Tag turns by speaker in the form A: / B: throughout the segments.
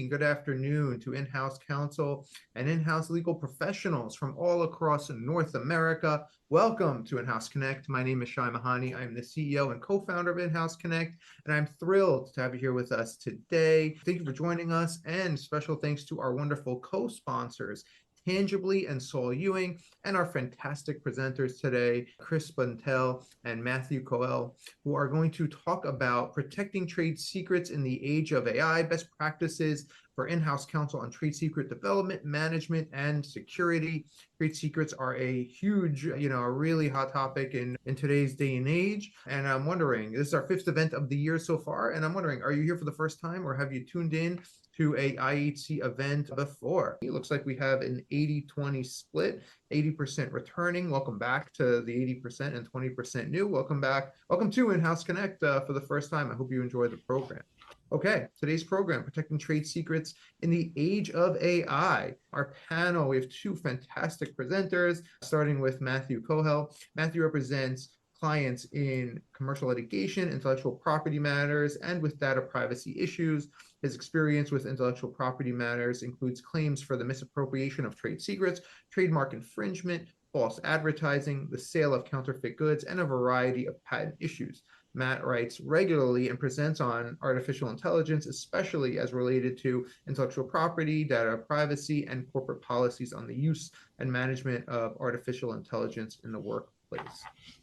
A: morning, good afternoon to in-house counsel and in-house legal professionals from all across North America. Welcome to In-House Connect. My name is Shai Mahani. I'm the CEO and co-founder of In-House Connect, and I'm thrilled to have you here with us today. Thank you for joining us, and special thanks to our wonderful co-sponsors, Tangibly and Saul Ewing, and our fantastic presenters today, Chris Buntel and Matthew Kohel, who are going to talk about protecting trade secrets in the age of AI, best practices for in-house counsel on trade secret development, management, and security. Trade secrets are a huge, a really hot topic in today's day and age. And I'm wondering, this is our 5th event of the year so far, and I'm wondering, are you here for the first time or have you tuned in to a IHC event before? It looks like we have an 80-20 split, 80% returning. Welcome back to the 80% and 20% new. Welcome back. Welcome to In-House Connect for the first time. I hope you enjoy the program. Okay, today's program, Protecting Trade Secrets in the Age of AI. Our panel, we have 2 fantastic presenters, starting with Matthew Kohel. Matthew represents clients in commercial litigation, intellectual property matters, and with data privacy issues. His experience with intellectual property matters includes claims for the misappropriation of trade secrets, trademark infringement, false advertising, the sale of counterfeit goods, and a variety of patent issues. Matt writes regularly and presents on artificial intelligence, especially as related to intellectual property, data privacy, and corporate policies on the use and management of artificial intelligence in the workplace.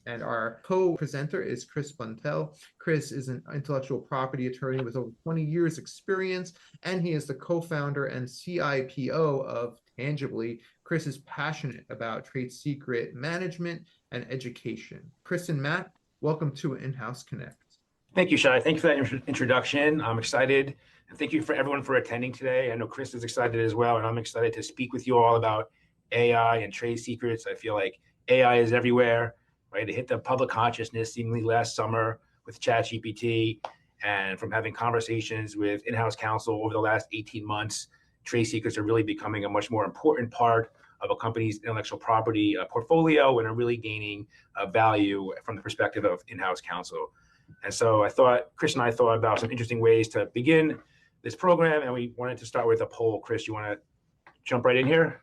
A: And our co-presenter is Chris Buntel. Chris is an intellectual property attorney with over 20 years experience, and he is the co-founder and CIPO of Tangibly. Chris is passionate about trade secret management and education. Chris and Matt, welcome to In-House Connect.
B: Thank you, Shai. Thank you for that introduction. I'm excited. And thank you for everyone for attending today. I know Chris is excited as well, and I'm excited to speak with you all about AI and trade secrets. I feel like AI is everywhere, right? It hit the public consciousness seemingly last summer with ChatGPT, and from having conversations with in-house counsel over the last 18 months, trade secrets are really becoming a much more important part of a company's intellectual property portfolio and are really gaining value from the perspective of in-house counsel. And so Chris and I thought about some interesting ways to begin this program, and we wanted to start with a poll. Chris, you want to jump right in here?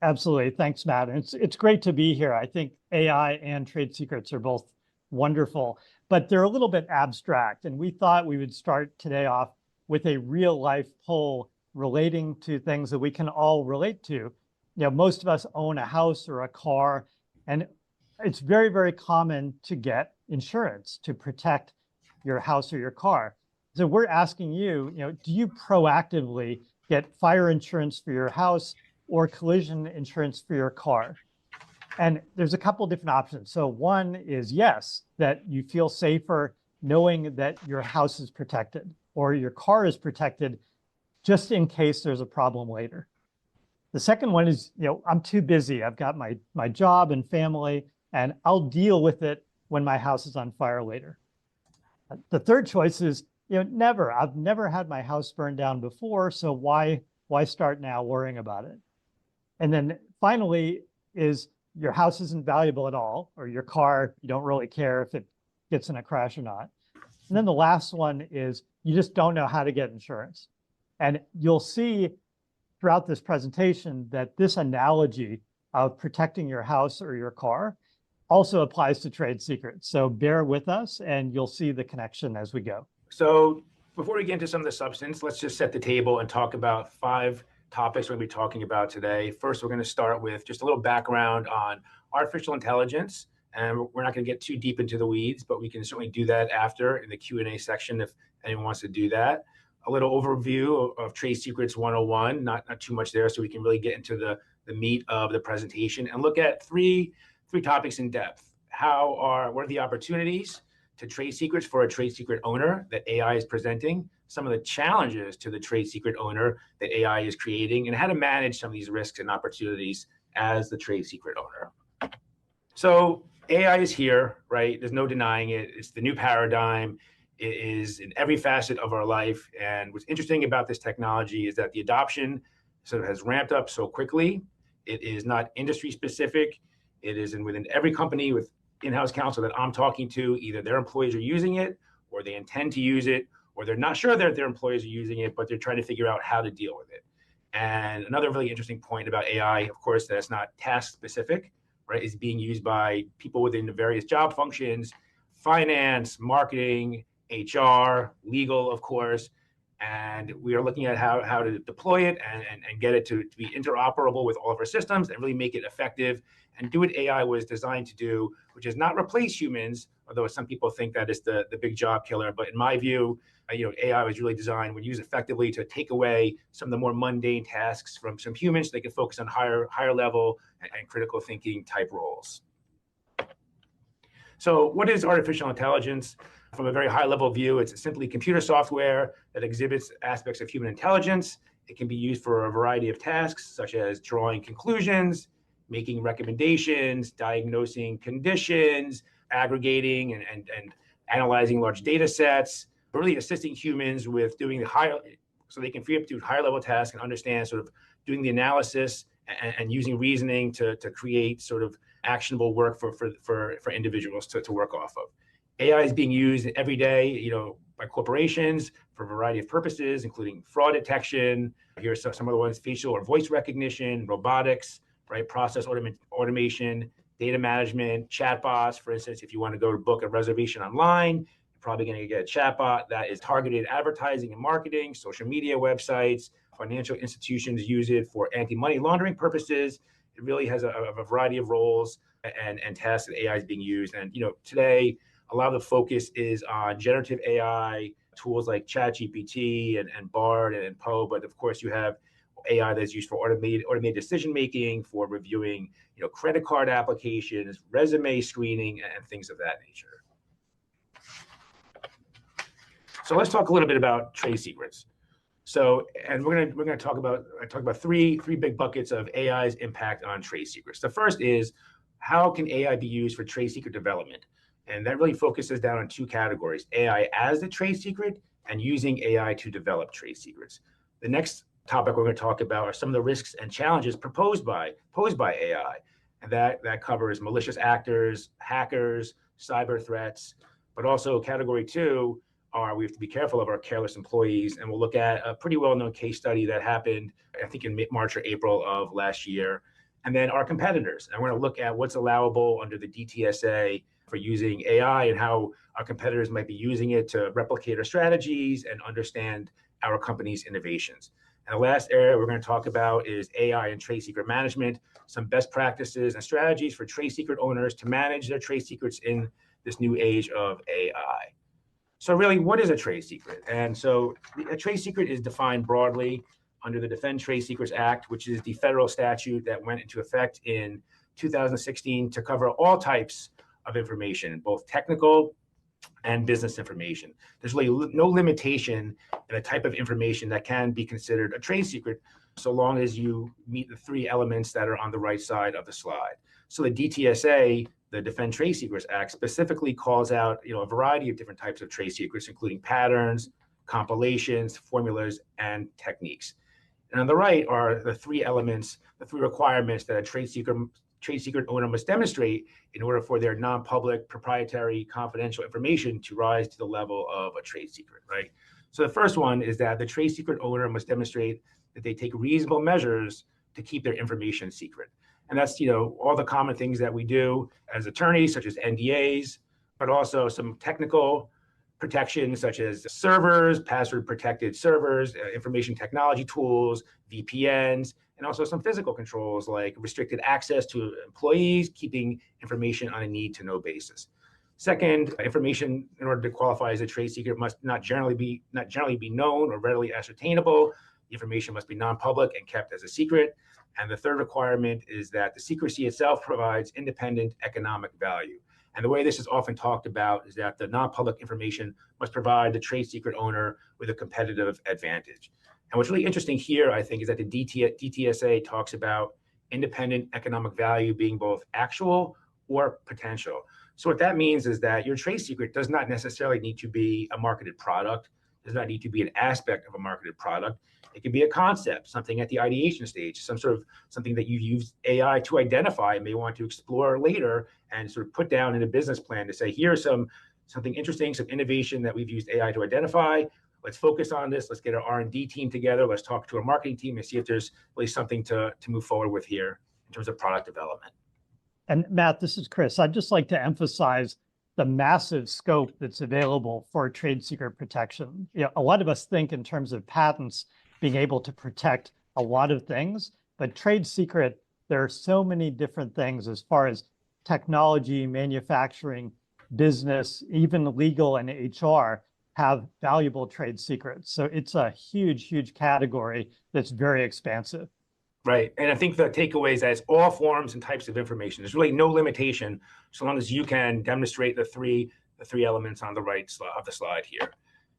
C: Absolutely. Thanks, Matt. It's great to be here. I think AI and trade secrets are both wonderful, but they're a little bit abstract. And we thought we would start today off with a real life poll relating to things that we can all relate to. Most of us own a house or a car, and it's very, very common to get insurance to protect your house or your car. So we're asking you, do you proactively get fire insurance for your house or collision insurance for your car? And there's a couple different options. So one is yes, that you feel safer knowing that your house is protected or your car is protected just in case there's a problem later. The second one is, I'm too busy. I've got my job and family, and I'll deal with it when my house is on fire later. The third choice is, never. I've never had my house burned down before, so why start now worrying about it? And then finally is your house isn't valuable at all, or your car, you don't really care if it gets in a crash or not. And then the last one is you just don't know how to get insurance. And you'll see throughout this presentation that this analogy of protecting your house or your car also applies to trade secrets. So bear with us and you'll see the connection as we go.
B: So before we get into some of the substance, let's just set the table and talk about 5 topics we're going to be talking about today. First, we're going to start with just a little background on artificial intelligence. And we're not going to get too deep into the weeds, but we can certainly do that after in the Q&A section if anyone wants to do that. A little overview of Trade Secrets 101, not too much there, so we can really get into the meat of the presentation and look at three topics in depth. What are the opportunities to trade secrets for a trade secret owner that AI is presenting, some of the challenges to the trade secret owner that AI is creating, and how to manage some of these risks and opportunities as the trade secret owner. So AI is here, right? There's no denying it. It's the new paradigm. It is in every facet of our life. And what's interesting about this technology is that the adoption sort of has ramped up so quickly. It is not industry specific. It is within every company with in-house counsel that I'm talking to. Either their employees are using it, or they intend to use it, or they're not sure that their employees are using it, but they're trying to figure out how to deal with it. And another really interesting point about AI, of course, that's not task specific, right, is being used by people within the various job functions, finance, marketing, HR, legal, of course. And we are looking at how to deploy it and get it to be interoperable with all of our systems and really make it effective and do what AI was designed to do, which is not replace humans, although some people think that is the big job killer. But in my view, AI was really designed when used effectively to take away some of the more mundane tasks from some humans so they can focus on higher level and critical thinking type roles. So what is artificial intelligence? From a very high level view, it's simply computer software that exhibits aspects of human intelligence. It can be used for a variety of tasks, such as drawing conclusions, making recommendations, diagnosing conditions, aggregating and analyzing large data sets, really assisting humans with doing so they can free up to higher level tasks and understand sort of doing the analysis and using reasoning to create sort of actionable work for individuals to work off of. AI is being used every day, by corporations for a variety of purposes, including fraud detection. Here are some of the ones: facial or voice recognition, robotics, right, process automation, data management, chatbots. For instance, if you want to go to book a reservation online, you're probably going to get a chatbot that is targeted advertising and marketing, social media websites. Financial institutions use it for anti-money laundering purposes. It really has a variety of roles and tasks that AI is being used. And today, a lot of the focus is on generative AI tools like ChatGPT and Bard and Poe. But of course, you have AI that's used for automated decision making, for reviewing credit card applications, resume screening, and things of that nature. So let's talk a little bit about trade secrets. So, and we're gonna talk about three big buckets of AI's impact on trade secrets. The first is, how can AI be used for trade secret development? And that really focuses down on two categories: AI as the trade secret and using AI to develop trade secrets. The next topic we're going to talk about are some of the risks and challenges posed by AI. And that covers malicious actors, hackers, cyber threats, but also category two we have to be careful of our careless employees. And we'll look at a pretty well-known case study that happened, I think, in March or April of last year. And then our competitors. And we're going to look at what's allowable under the DTSA for using AI and how our competitors might be using it to replicate our strategies and understand our company's innovations. And the last area we're going to talk about is AI and trade secret management, some best practices and strategies for trade secret owners to manage their trade secrets in this new age of AI. So really, what is a trade secret? And so a trade secret is defined broadly under the Defend Trade Secrets Act, which is the federal statute that went into effect in 2016 to cover all types of information, both technical and business information. There's really no limitation in the type of information that can be considered a trade secret, so long as you meet the three elements that are on the right side of the slide. So the DTSA, the Defend Trade Secrets Act, specifically calls out a variety of different types of trade secrets, including patterns, compilations, formulas, and techniques. And on the right are the three elements, the three requirements that a trade secret owner must demonstrate in order for their non-public, proprietary, confidential information to rise to the level of a trade secret, right? So the first one is that the trade secret owner must demonstrate that they take reasonable measures to keep their information secret. And that's, all the common things that we do as attorneys, such as NDAs, but also some technical protections such as servers, password protected servers, information technology tools, VPNs, and also some physical controls like restricted access to employees, keeping information on a need to know basis. Second, information in order to qualify as a trade secret must not generally be known or readily ascertainable. The information must be non-public and kept as a secret. And the third requirement is that the secrecy itself provides independent economic value. And the way this is often talked about is that the non-public information must provide the trade secret owner with a competitive advantage. And what's really interesting here, I think, is that the DTSA talks about independent economic value being both actual or potential. So what that means is that your trade secret does not necessarily need to be a marketed product, does not need to be an aspect of a marketed product. It can be a concept, something at the ideation stage, something that you use AI to identify and may want to explore later and sort of put down in a business plan to say, here's something interesting, some innovation that we've used AI to identify. let's focus on this. Let's get our R&D team together. Let's talk to our marketing team and see if there's really something to move forward with here in terms of product development.
C: And Matt, this is Chris. I'd just like to emphasize the massive scope that's available for trade secret protection. A lot of us think in terms of patents being able to protect a lot of things, but trade secret, there are so many different things as far as technology, manufacturing, business, even legal and HR have valuable trade secrets. So it's a huge, huge category that's very expansive.
B: Right. And I think the takeaway is that it's all forms and types of information. There's really no limitation so long as you can demonstrate the three elements on the right of the slide here.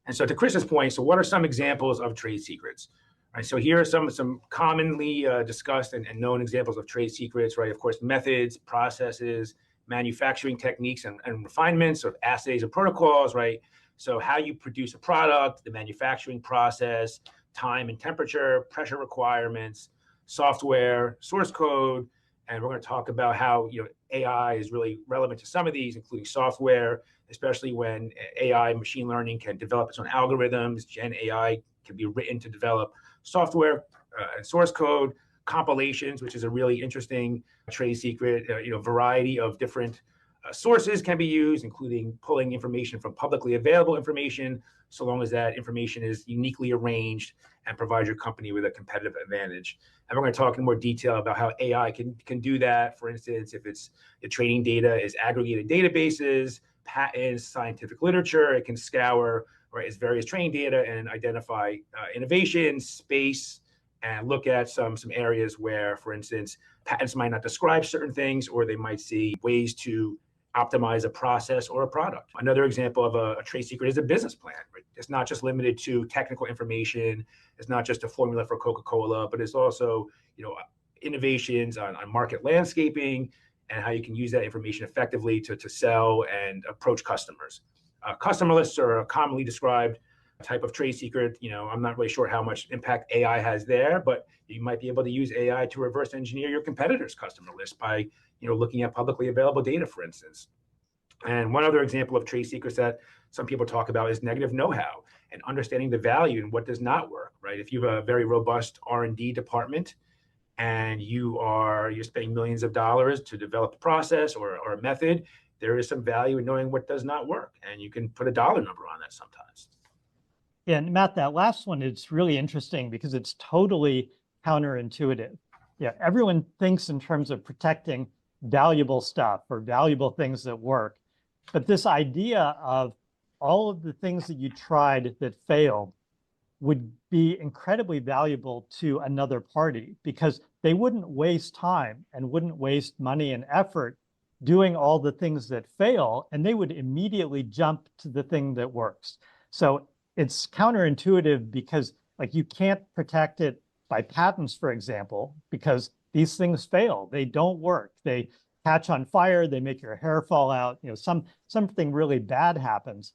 B: And so to Chris's point, so what are some examples of trade secrets? Right. So here are some commonly discussed and known examples of trade secrets, right? Of course, methods, processes, manufacturing techniques and refinements of assays and protocols, right? So how you produce a product, the manufacturing process, time and temperature, pressure requirements, software, source code, and we're going to talk about how AI is really relevant to some of these, including software, especially when AI, machine learning, can develop its own algorithms. Gen AI can be written to develop software and source code, compilations, which is a really interesting trade secret. Variety of different sources can be used, including pulling information from publicly available information, so long as that information is uniquely arranged and provides your company with a competitive advantage. And we're going to talk in more detail about how AI can do that. For instance, if it's the training data is aggregated databases, patents, scientific literature, it can scour its various training data and identify innovation, space, and look at some areas where, for instance, patents might not describe certain things, or they might see ways to optimize a process or a product. Another example of a trade secret is a business plan. Right? It's not just limited to technical information. It's not just a formula for Coca-Cola, but it's also innovations on market landscaping and how you can use that information effectively to sell and approach customers. Customer lists are a commonly described type of trade secret. I'm not really sure how much impact AI has there, but you might be able to use AI to reverse engineer your competitor's customer list by looking at publicly available data, for instance. And one other example of trade secrets that some people talk about is negative know-how and understanding the value and what does not work, right? If you have a very robust R&D department and you're spending millions of dollars to develop a process or a method, there is some value in knowing what does not work, and you can put a dollar number on that sometimes.
C: Yeah, and Matt, that last one, it's really interesting because it's totally counterintuitive. Yeah, everyone thinks in terms of protecting valuable stuff or valuable things that work. But this idea of all of the things that you tried that failed would be incredibly valuable to another party because they wouldn't waste time and wouldn't waste money and effort doing all the things that fail, and they would immediately jump to the thing that works. So it's counterintuitive because you can't protect it by patents, for example, because these things fail. They don't work. They catch on fire. They make your hair fall out. Something really bad happens.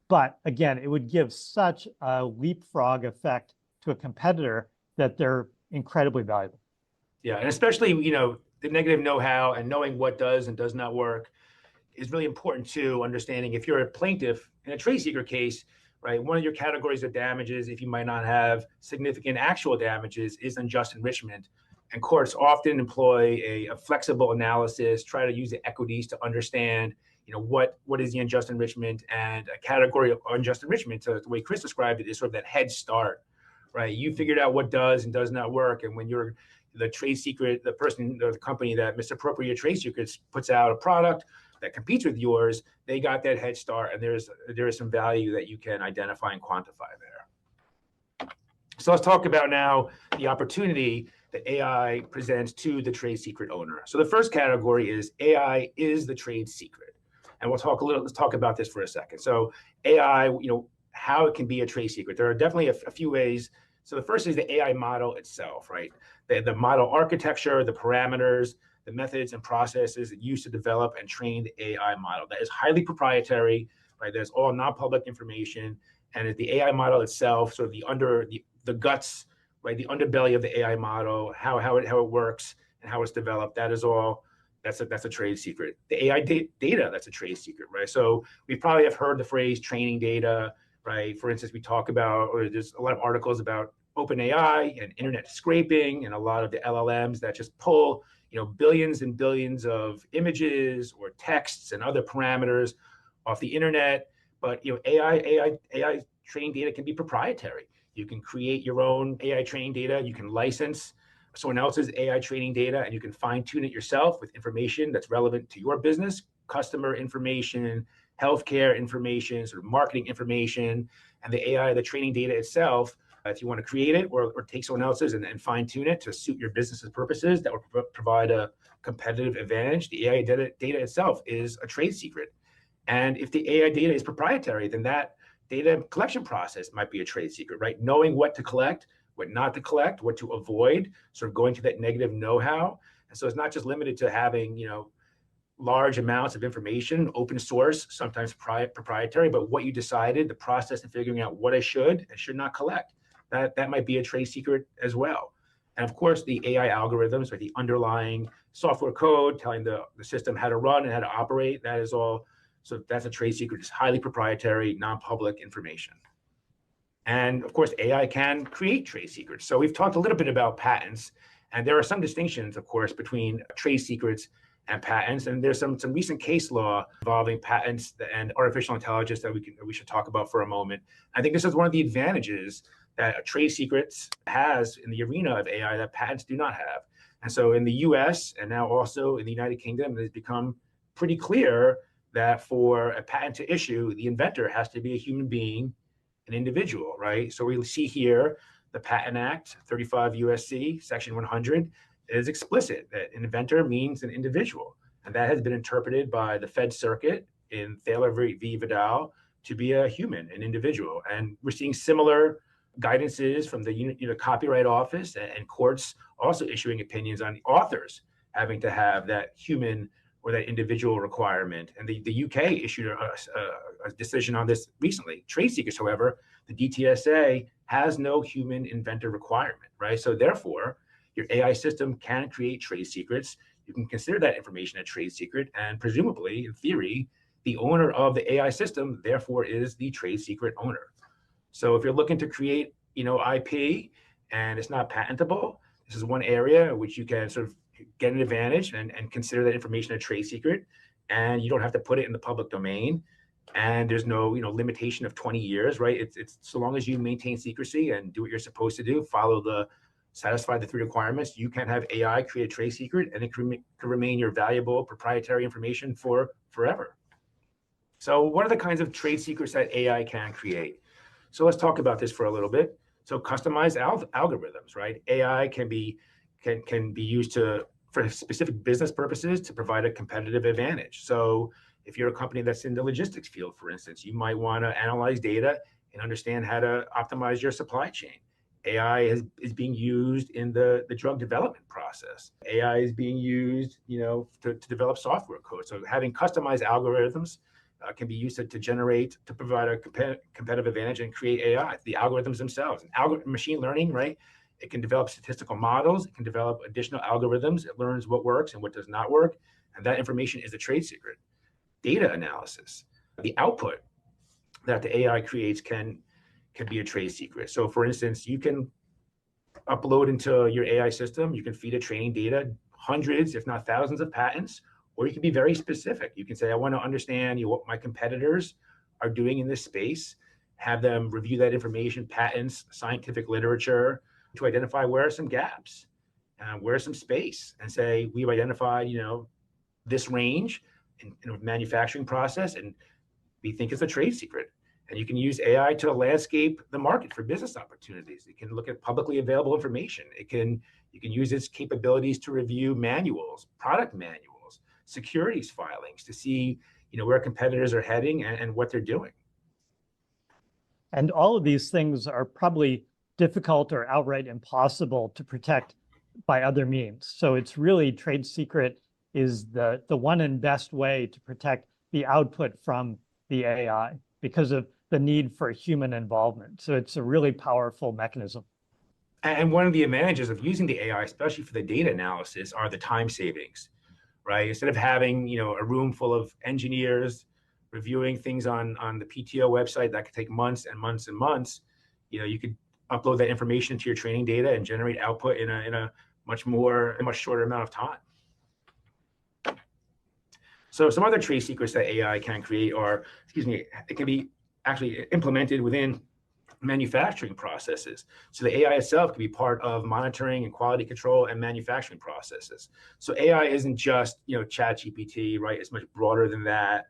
C: But again, it would give such a leapfrog effect to a competitor that they're incredibly valuable.
B: Yeah, and especially, the negative know-how and knowing what does and does not work is really important too. Understanding if you're a plaintiff in a trade secret case, right, one of your categories of damages, if you might not have significant actual damages, is unjust enrichment. And courts often employ a flexible analysis, try to use the equities to understand, what is the unjust enrichment, and a category of unjust enrichment, to the way Chris described it, is sort of that head start, right? You figured out what does and does not work, and when you're the trade secret, the person or the company that misappropriated trade secrets puts out a product that competes with yours, they got that head start, and there is some value that you can identify and quantify there. So let's talk about now the opportunity that AI presents to the trade secret owner. So the first category is AI is the trade secret, and let's talk about this for a second. So AI, how it can be a trade secret. There are definitely a few ways. So the first is the AI model itself, right? The model architecture, the parameters, the methods and processes used to develop and train the AI model. That is highly proprietary, right? There's all non-public information, and the AI model itself, sort of the guts, right? The underbelly of the AI model, how it works and how it's developed. That's a trade secret. The AI data, that's a trade secret, right? So we probably have heard the phrase training data, right? For instance, we talk about, or there's a lot of articles about OpenAI and internet scraping and a lot of the LLMs that just pull, billions and billions of images or texts and other parameters off the internet. But AI training data can be proprietary. You can create your own AI training data. You can license someone else's AI training data, and you can fine tune it yourself with information that's relevant to your business, customer information, healthcare information, sort of marketing information, and the AI, the training data itself. If you want to create it or take someone else's and fine tune it to suit your business's purposes, that will provide a competitive advantage. The AI data itself is a trade secret. And if the AI data is proprietary, then that data collection process might be a trade secret, right? Knowing what to collect, what not to collect, what to avoid, sort of going to that negative know-how. And so it's not just limited to having, large amounts of information, open source, sometimes proprietary, but what you decided, the process of figuring out what I should and should not collect, that might be a trade secret as well. And of course, the AI algorithms, or the underlying software code telling the system how to run and how to operate, that is all, so that's a trade secret. It's highly proprietary, non-public information. And of course, AI can create trade secrets. So we've talked a little bit about patents, and there are some distinctions, of course, between trade secrets and patents. And there's some recent case law involving patents and artificial intelligence that we should talk about for a moment. I think this is one of the advantages that trade secrets has in the arena of AI that patents do not have. And so in the US and now also in the United Kingdom, it has become pretty clear that for a patent to issue, the inventor has to be a human being, an individual, right? So we see here the Patent Act, 35 USC, Section 100, is explicit that an inventor means an individual. And that has been interpreted by the Fed Circuit in Thaler v. Vidal to be a human, an individual. And we're seeing similar guidances from the Copyright Office and courts also issuing opinions on authors having to have that human or that individual requirement. And the UK issued a decision on this recently. Trade secrets, however, the DTSA has no human inventor requirement, right? So therefore, your AI system can create trade secrets. You can consider that information a trade secret, and presumably, in theory, the owner of the AI system, therefore, is the trade secret owner. So if you're looking to create, IP and it's not patentable, this is one area in which you can sort of get an advantage and consider that information a trade secret, and you don't have to put it in the public domain. And there's no, limitation of 20 years, right? It's so long as you maintain secrecy and do what you're supposed to do, satisfy the 3 requirements, you can have AI create a trade secret, and it can remain your valuable proprietary information for forever. So what are the kinds of trade secrets that AI can create? So let's talk about this for a little bit. So customized algorithms, right? AI can be used for specific business purposes to provide a competitive advantage. So if you're a company that's in the logistics field, for instance, you might want to analyze data and understand how to optimize your supply chain. AI is being used in the drug development process. AI is being used, to develop software code. So having customized algorithms can be used to provide a competitive advantage and create AI. The algorithms themselves, machine learning, right? It can develop statistical models. It can develop additional algorithms. It learns what works and what does not work. And that information is a trade secret. Data analysis, the output that the AI creates can be a trade secret. So for instance, you can upload into your AI system, you can feed it training data, hundreds, if not thousands of patents, or you can be very specific. You can say, I want to understand what my competitors are doing in this space, have them review that information, patents, scientific literature, to identify where are some gaps, where's some space, and say, we've identified, this range in a manufacturing process, and we think it's a trade secret. And you can use AI to landscape the market for business opportunities. It can look at publicly available information. You can use its capabilities to review manuals, product manuals, securities filings to see, where competitors are heading and what they're doing.
C: And all of these things are probably difficult or outright impossible to protect by other means. So it's really trade secret is the one and best way to protect the output from the AI because of the need for human involvement. So it's a really powerful mechanism.
B: And one of the advantages of using the AI, especially for the data analysis, are the time savings, right? Instead of having, a room full of engineers reviewing things on the PTO website that could take months and months and months, you could upload that information to your training data and generate output in a much shorter amount of time. So some other trade secrets that AI can create it can be actually implemented within manufacturing processes. So the AI itself can be part of monitoring and quality control and manufacturing processes. So AI isn't just, ChatGPT, right? It's much broader than that.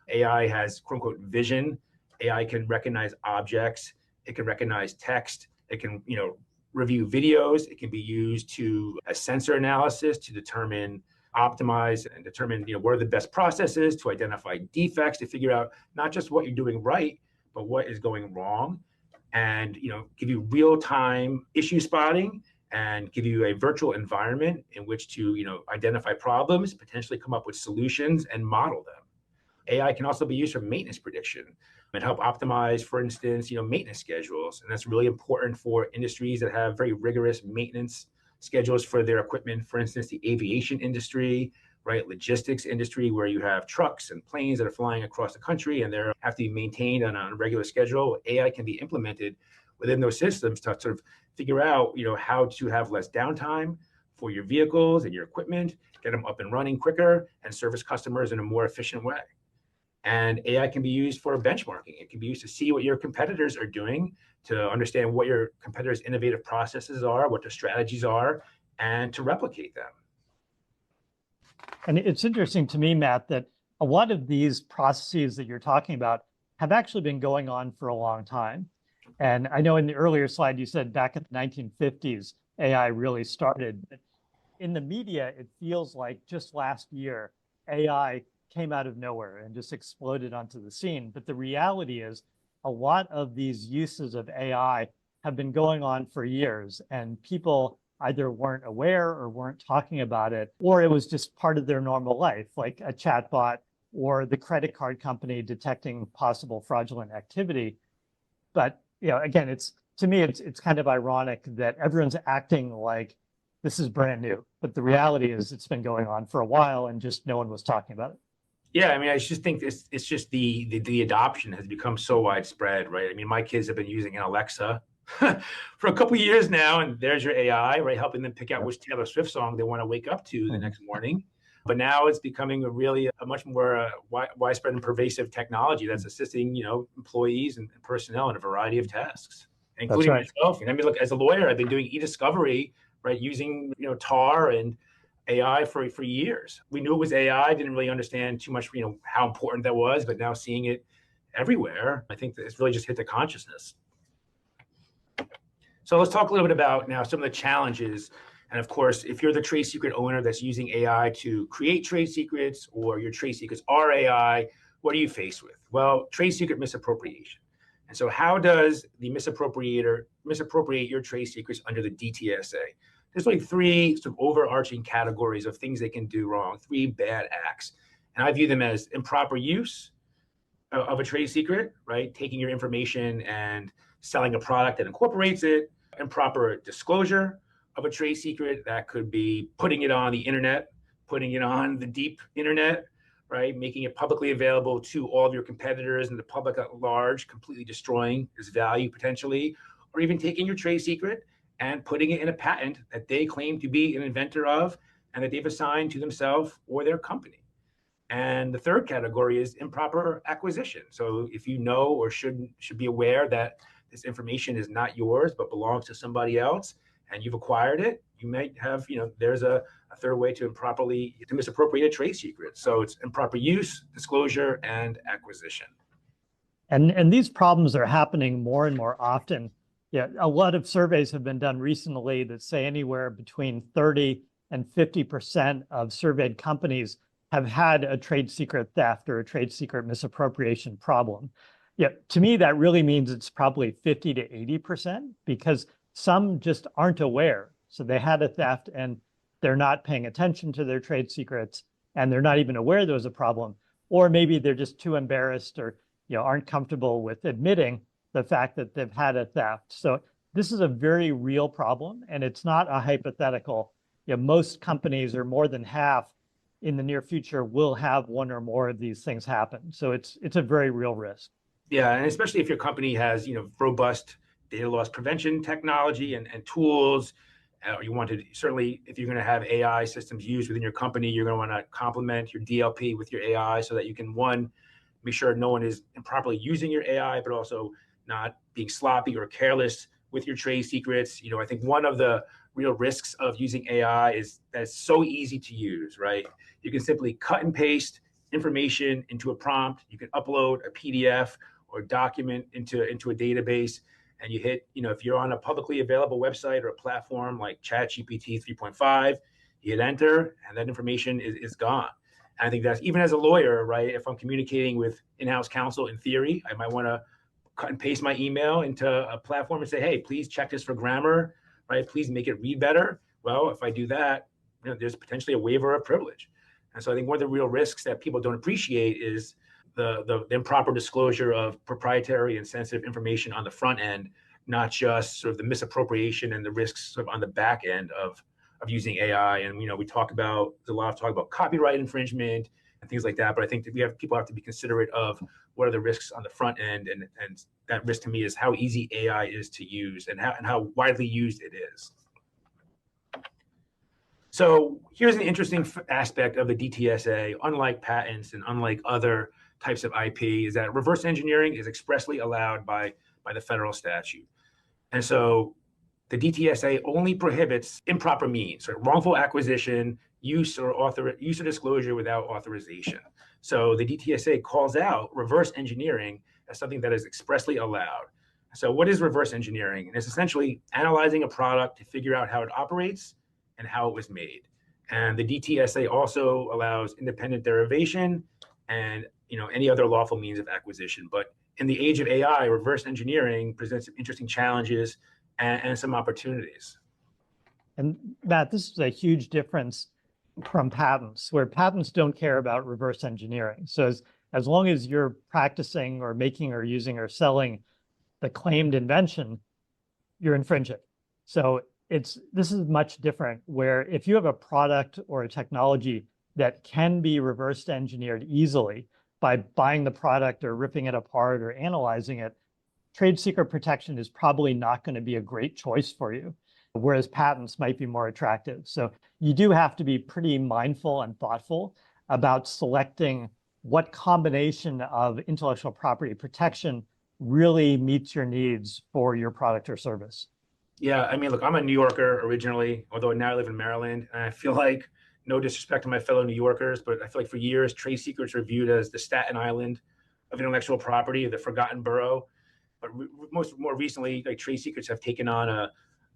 B: AI has quote unquote vision. AI can recognize objects. It can recognize text. It can, review videos. It can be used to a sensor analysis to optimize and determine, what are the best processes to identify defects, to figure out not just what you're doing right, but what is going wrong, and give you real-time issue spotting and give you a virtual environment in which to identify problems, potentially come up with solutions and model them. AI can also be used for maintenance prediction and help optimize, for instance, maintenance schedules. And that's really important for industries that have very rigorous maintenance schedules for their equipment. For instance, the aviation industry, right? Logistics industry, where you have trucks and planes that are flying across the country and they have to be maintained on a regular schedule. AI can be implemented within those systems to sort of figure out, how to have less downtime for your vehicles and your equipment, get them up and running quicker, and service customers in a more efficient way. And AI can be used for benchmarking. It can be used to see what your competitors are doing, to understand what your competitors' innovative processes are, what their strategies are, and to replicate them.
C: And it's interesting to me, Matt, that a lot of these processes that you're talking about have actually been going on for a long time. And I know in the earlier slide, you said back in the 1950s, AI really started. In the media, it feels like just last year, AI came out of nowhere and just exploded onto the scene. But the reality is a lot of these uses of AI have been going on for years, and people either weren't aware or weren't talking about it, or it was just part of their normal life, like a chatbot or the credit card company detecting possible fraudulent activity. But again, to me, it's kind of ironic that everyone's acting like this is brand new, but the reality is it's been going on for a while and just no one was talking about it.
B: Yeah, I mean, I just think it's just the adoption has become so widespread, right? I mean, my kids have been using an Alexa for a couple of years now, and there's your AI, right, helping them pick out which Taylor Swift song they want to wake up to the next morning. But now it's becoming a much more widespread and pervasive technology that's assisting, employees and personnel in a variety of tasks, including myself. I mean, look, as a lawyer, I've been doing e-discovery, right, using TAR and AI for years. We knew it was AI, didn't really understand too much, how important that was, but now seeing it everywhere, I think that it's really just hit the consciousness. So let's talk a little bit about now some of the challenges. And of course, if you're the trade secret owner that's using AI to create trade secrets, or your trade secrets are AI, what are you faced with? Well, trade secret misappropriation. And so how does the misappropriate your trade secrets under the DTSA? There's like three sort of overarching categories of things they can do wrong, three bad acts. And I view them as improper use of a trade secret, right? Taking your information and selling a product that incorporates it. Improper disclosure of a trade secret, that could be putting it on the internet, putting it on the deep internet, right? Making it publicly available to all of your competitors and the public at large, completely destroying its value potentially, or even taking your trade secret and putting it in a patent that they claim to be an inventor of and that they've assigned to themselves or their company. And the third category is improper acquisition. So if you know or should be aware that this information is not yours but belongs to somebody else and you've acquired it, you might have, there's a third way to misappropriate a trade secret. So it's improper use, disclosure, and acquisition.
C: And these problems are happening more and more often. Yeah, a lot of surveys have been done recently that say anywhere between 30 and 50% of surveyed companies have had a trade secret theft or a trade secret misappropriation problem. Yeah, to me, that really means it's probably 50 to 80%, because some just aren't aware. So they had a theft and they're not paying attention to their trade secrets, and they're not even aware there was a problem. Or maybe they're just too embarrassed or aren't comfortable with admitting the fact that they've had a theft. So this is a very real problem, and it's not a hypothetical. Most companies, or more than half, in the near future will have one or more of these things happen. So it's a very real risk.
B: Yeah, and especially if your company has, robust data loss prevention technology and tools, you want to certainly, if you're going to have AI systems used within your company, you're going to want to complement your DLP with your AI so that you can, one, make sure no one is improperly using your AI, but also not being sloppy or careless with your trade secrets. I think one of the real risks of using AI is that it's so easy to use, right? You can simply cut and paste information into a prompt. You can upload a PDF or document into a database, and you hit, if you're on a publicly available website or a platform like ChatGPT 3.5, you hit enter, and that information is gone. And I think that's, even as a lawyer, right, if I'm communicating with in-house counsel, in theory, I might want to cut and paste my email into a platform and say, hey, please check this for grammar, right? Please make it read better. Well, if I do that, there's potentially a waiver of privilege. And so I think one of the real risks that people don't appreciate is the improper disclosure of proprietary and sensitive information on the front end, not just sort of the misappropriation and the risks sort of on the back end of using AI. And we talk about, there's a lot of talk about copyright infringement and things like that. But I think that people have to be considerate of what are the risks on the front end, and that risk to me is how easy AI is to use and how widely used it is. So here's an interesting aspect of the DTSA, unlike patents and unlike other types of IP, is that reverse engineering is expressly allowed by the federal statute. And so the DTSA only prohibits improper means, right? Wrongful acquisition, use or disclosure without authorization. So the DTSA calls out reverse engineering as something that is expressly allowed. So what is reverse engineering? It's essentially analyzing a product to figure out how it operates and how it was made. And the DTSA also allows independent derivation and any other lawful means of acquisition. But in the age of AI, reverse engineering presents some interesting challenges and some opportunities.
C: And Matt, this is a huge difference from patents, where patents don't care about reverse engineering. So as long as you're practicing or making or using or selling the claimed invention, you're infringing. So this is much different, where if you have a product or a technology that can be reverse engineered easily by buying the product or ripping it apart or analyzing it, trade secret protection is probably not going to be a great choice for you, whereas patents might be more attractive. So you do have to be pretty mindful and thoughtful about selecting what combination of intellectual property protection really meets your needs for your product or service.
B: Yeah, I mean, look, I'm a New Yorker originally, although now I live in Maryland, and I feel like, no disrespect to my fellow New Yorkers, but I feel like for years, trade secrets were viewed as the Staten Island of intellectual property, the forgotten borough. But more recently, like, trade secrets have taken on a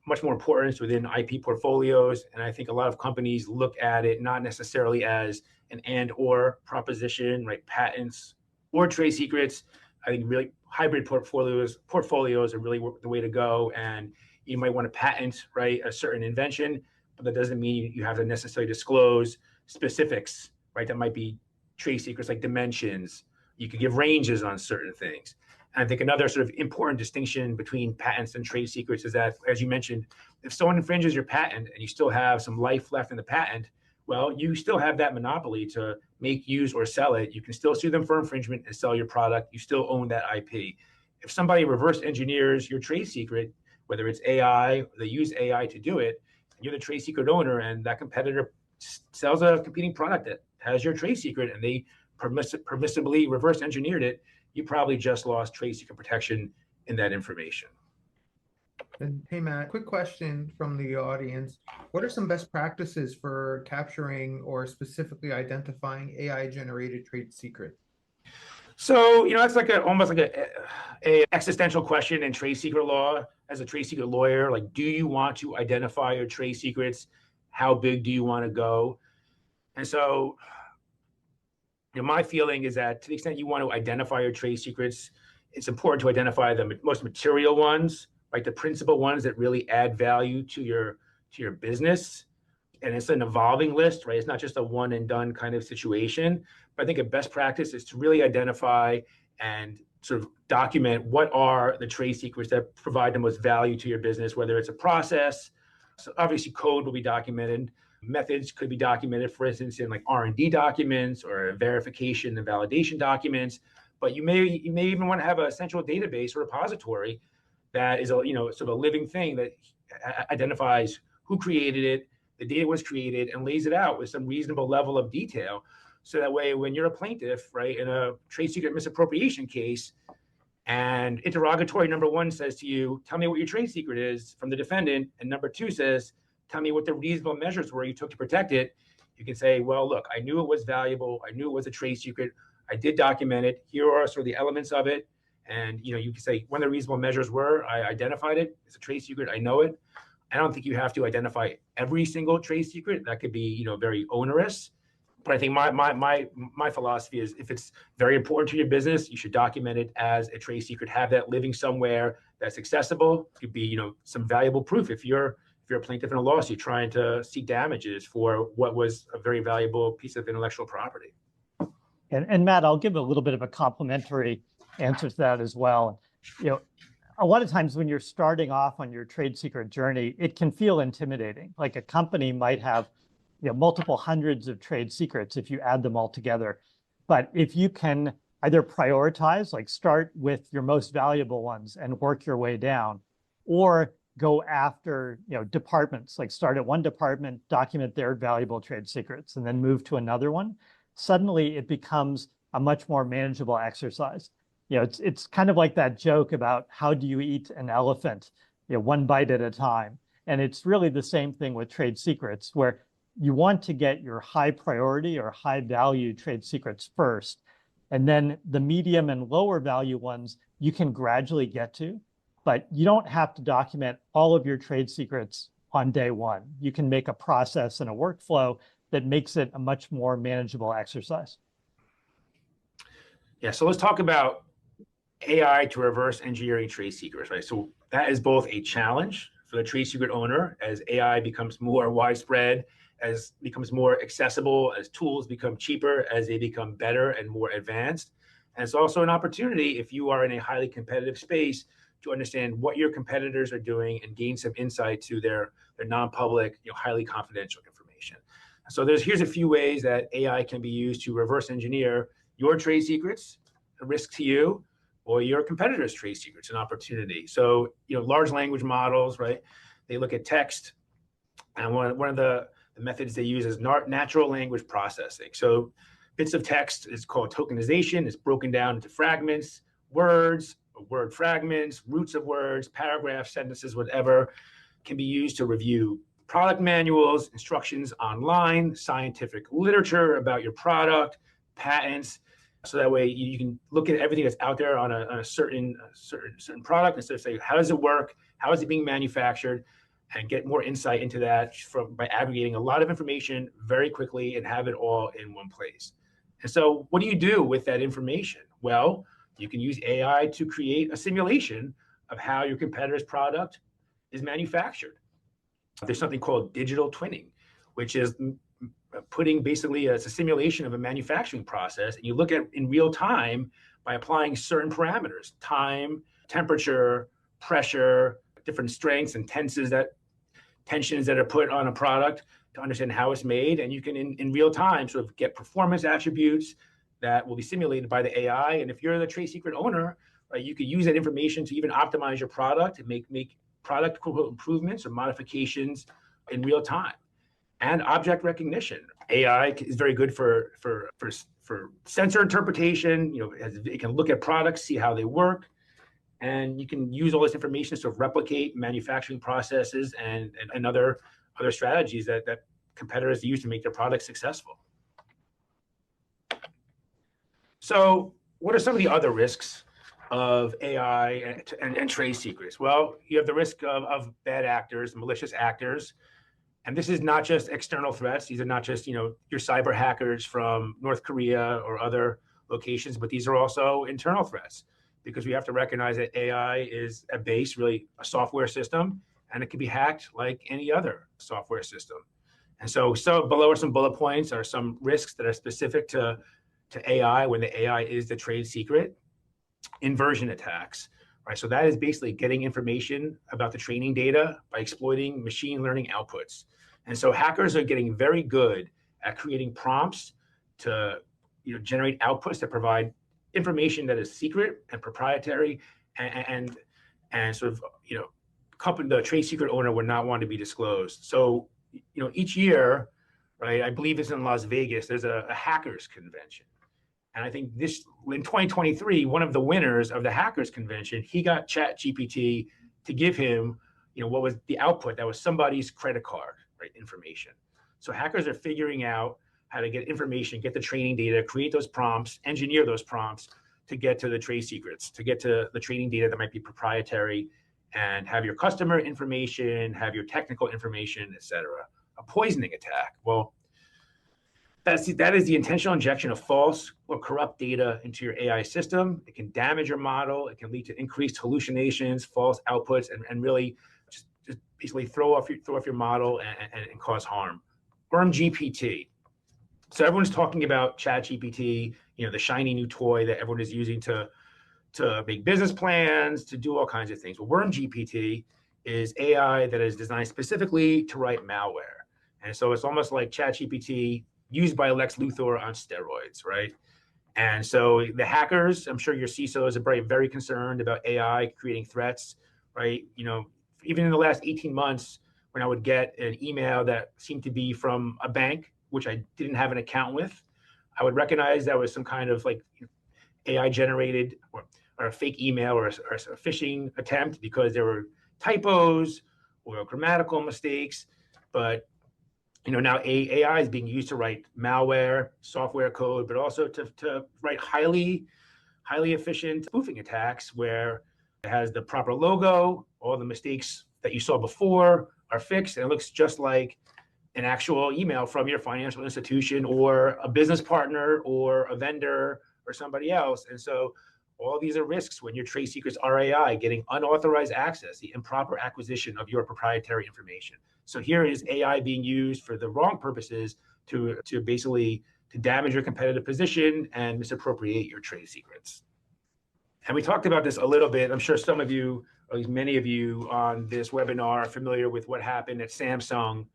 B: much more importance within IP portfolios. And I think a lot of companies look at it not necessarily as an and/or proposition, right? Patents or trade secrets. I think really hybrid portfolios are really the way to go. And you might want to patent, right, a certain invention, but that doesn't mean you have to necessarily disclose specifics, right? That might be trade secrets like dimensions. You could give ranges on certain things. And I think another sort of important distinction between patents and trade secrets is that, as you mentioned, if someone infringes your patent and you still have some life left in the patent, well, you still have that monopoly to make, use, or sell it. You can still sue them for infringement and sell your product. You still own that IP. If somebody reverse engineers your trade secret, whether it's AI, they use AI to do it, and you're the trade secret owner, and that competitor sells a competing product that has your trade secret, and they permissibly reverse engineered it, you probably just lost trade secret protection in that information.
A: And hey, Matt, quick question from the audience. What are some best practices for capturing or specifically identifying AI-generated trade secrets?
B: So, that's like almost like a existential question in trade secret law. As a trade secret lawyer, like, do you want to identify your trade secrets? How big do you want to go? And so, my feeling is that to the extent you want to identify your trade secrets, it's important to identify the most material ones, like the principal ones that really add value to your business. And it's an evolving list, right? It's not just a one and done kind of situation. But I think a best practice is to really identify and sort of document what are the trade secrets that provide the most value to your business, whether it's a process. So obviously code will be documented, Methods could be documented, for instance, in like R&D documents or verification and validation documents. But you may even want to have a central database or repository that is a sort of a living thing that identifies who created it, the data was created, and lays it out with some reasonable level of detail. So that way, when you're a plaintiff, right, in a trade secret misappropriation case, and interrogatory number 1 says to you, tell me what your trade secret is from the defendant, and number 2 says, tell me what the reasonable measures were you took to protect it, you can say, well, look, I knew it was valuable. I knew it was a trade secret. I did document it. Here are sort of the elements of it. And you can say when the reasonable measures were, I identified it. It's a trade secret. I know it. I don't think you have to identify every single trade secret. That could be, very onerous. But I think my philosophy is if it's very important to your business, you should document it as a trade secret. Have that living somewhere that's accessible. It could be, some valuable proof if you're a plaintiff in a lawsuit trying to seek damages for what was a very valuable piece of intellectual property.
C: And Matt, I'll give a little bit of a complimentary answer to that as well. A lot of times when you're starting off on your trade secret journey, it can feel intimidating. Like a company might have multiple hundreds of trade secrets if you add them all together. But if you can either prioritize, like start with your most valuable ones and work your way down, or go after departments, like start at one department, document their valuable trade secrets, and then move to another one, suddenly it becomes a much more manageable exercise. It's kind of like that joke about how do you eat an elephant, one bite at a time. And it's really the same thing with trade secrets, where you want to get your high priority or high value trade secrets first. And then the medium and lower value ones you can gradually get to, but you don't have to document all of your trade secrets on day one. You can make a process and a workflow that makes it a much more manageable exercise.
B: Yeah, so let's talk about AI to reverse engineering trade secrets, right? So that is both a challenge for the trade secret owner as AI becomes more widespread, as becomes more accessible, as tools become cheaper, as they become better and more advanced. And it's also an opportunity if you are in a highly competitive space to understand what your competitors are doing and gain some insight to their non-public, highly confidential information. So here's a few ways that AI can be used to reverse engineer your trade secrets, a risk to you, or your competitors' trade secrets, an opportunity. So, large language models, right? They look at text, and one of the methods they use is natural language processing. So bits of text is called tokenization. It's broken down into fragments, words, word fragments, roots of words, paragraphs, sentences, whatever, can be used to review product manuals, instructions online, scientific literature about your product, patents. So that way you can look at everything that's out there on a certain product and sort of say, how does it work? How is it being manufactured? And get more insight into that by aggregating a lot of information very quickly and have it all in one place. And so what do you do with that information? Well, you can use AI to create a simulation of how your competitor's product is manufactured. There's something called digital twinning, which is putting basically it's a simulation of a manufacturing process, and you look at in real time by applying certain parameters, time, temperature, pressure, different strengths and tensions that are put on a product to understand how it's made. And you can in real time sort of get performance attributes that will be simulated by the AI. And if you're the trade secret owner, right, you could use that information to even optimize your product and make product improvements or modifications in real time. And object recognition. AI is very good for sensor interpretation. It can look at products, see how they work, and you can use all this information to replicate manufacturing processes and other strategies that competitors use to make their products successful. So what are some of the other risks of AI and trade secrets? Well, you have the risk of bad actors, malicious actors. And this is not just external threats. These are not just, your cyber hackers from North Korea or other locations, but these are also internal threats, because we have to recognize that AI is at base really a software system, and it can be hacked like any other software system. And so below are some bullet points are some risks that are specific to AI when the AI is the trade secret. Inversion attacks, right? So that is basically getting information about the training data by exploiting machine learning outputs. And so hackers are getting very good at creating prompts to generate outputs that provide information that is secret and proprietary and sort of the trade secret owner would not want to be disclosed. So each year, right, I believe it's in Las Vegas, there's a hackers convention. And I think in 2023, one of the winners of the hackers convention, he got ChatGPT to give him what was the output that was somebody's credit card, right, information. So hackers are figuring out how to get information, get the training data, create those prompts, engineer those prompts to get to the trade secrets, to get to the training data that might be proprietary, and have your customer information, have your technical information, et cetera. A poisoning attack. Well, that is the intentional injection of false or corrupt data into your AI system. It can damage your model. It can lead to increased hallucinations, false outputs, and really just basically throw off your model and cause harm. Worm GPT. So everyone's talking about ChatGPT, the shiny new toy that everyone is using to make business plans, to do all kinds of things. Well, Worm GPT is AI that is designed specifically to write malware. And so it's almost like ChatGPT used by Lex Luthor on steroids, right? And so the hackers, I'm sure your CISOs are very, very concerned about AI creating threats, right? Even in the last 18 months, when I would get an email that seemed to be from a bank, which I didn't have an account with, I would recognize that was some kind of AI generated or a fake email or a phishing attempt because there were typos or grammatical mistakes. But now AI is being used to write malware, software code, but also to write highly efficient spoofing attacks where it has the proper logo, all the mistakes that you saw before are fixed, and it looks just like an actual email from your financial institution or a business partner or a vendor or somebody else. And so all these are risks when your trade secrets are AI, getting unauthorized access, the improper acquisition of your proprietary information. So here is AI being used for the wrong purposes to basically damage your competitive position and misappropriate your trade secrets. And we talked about this a little bit. I'm sure some of you, or at least many of you on this webinar, are familiar with what happened at Samsung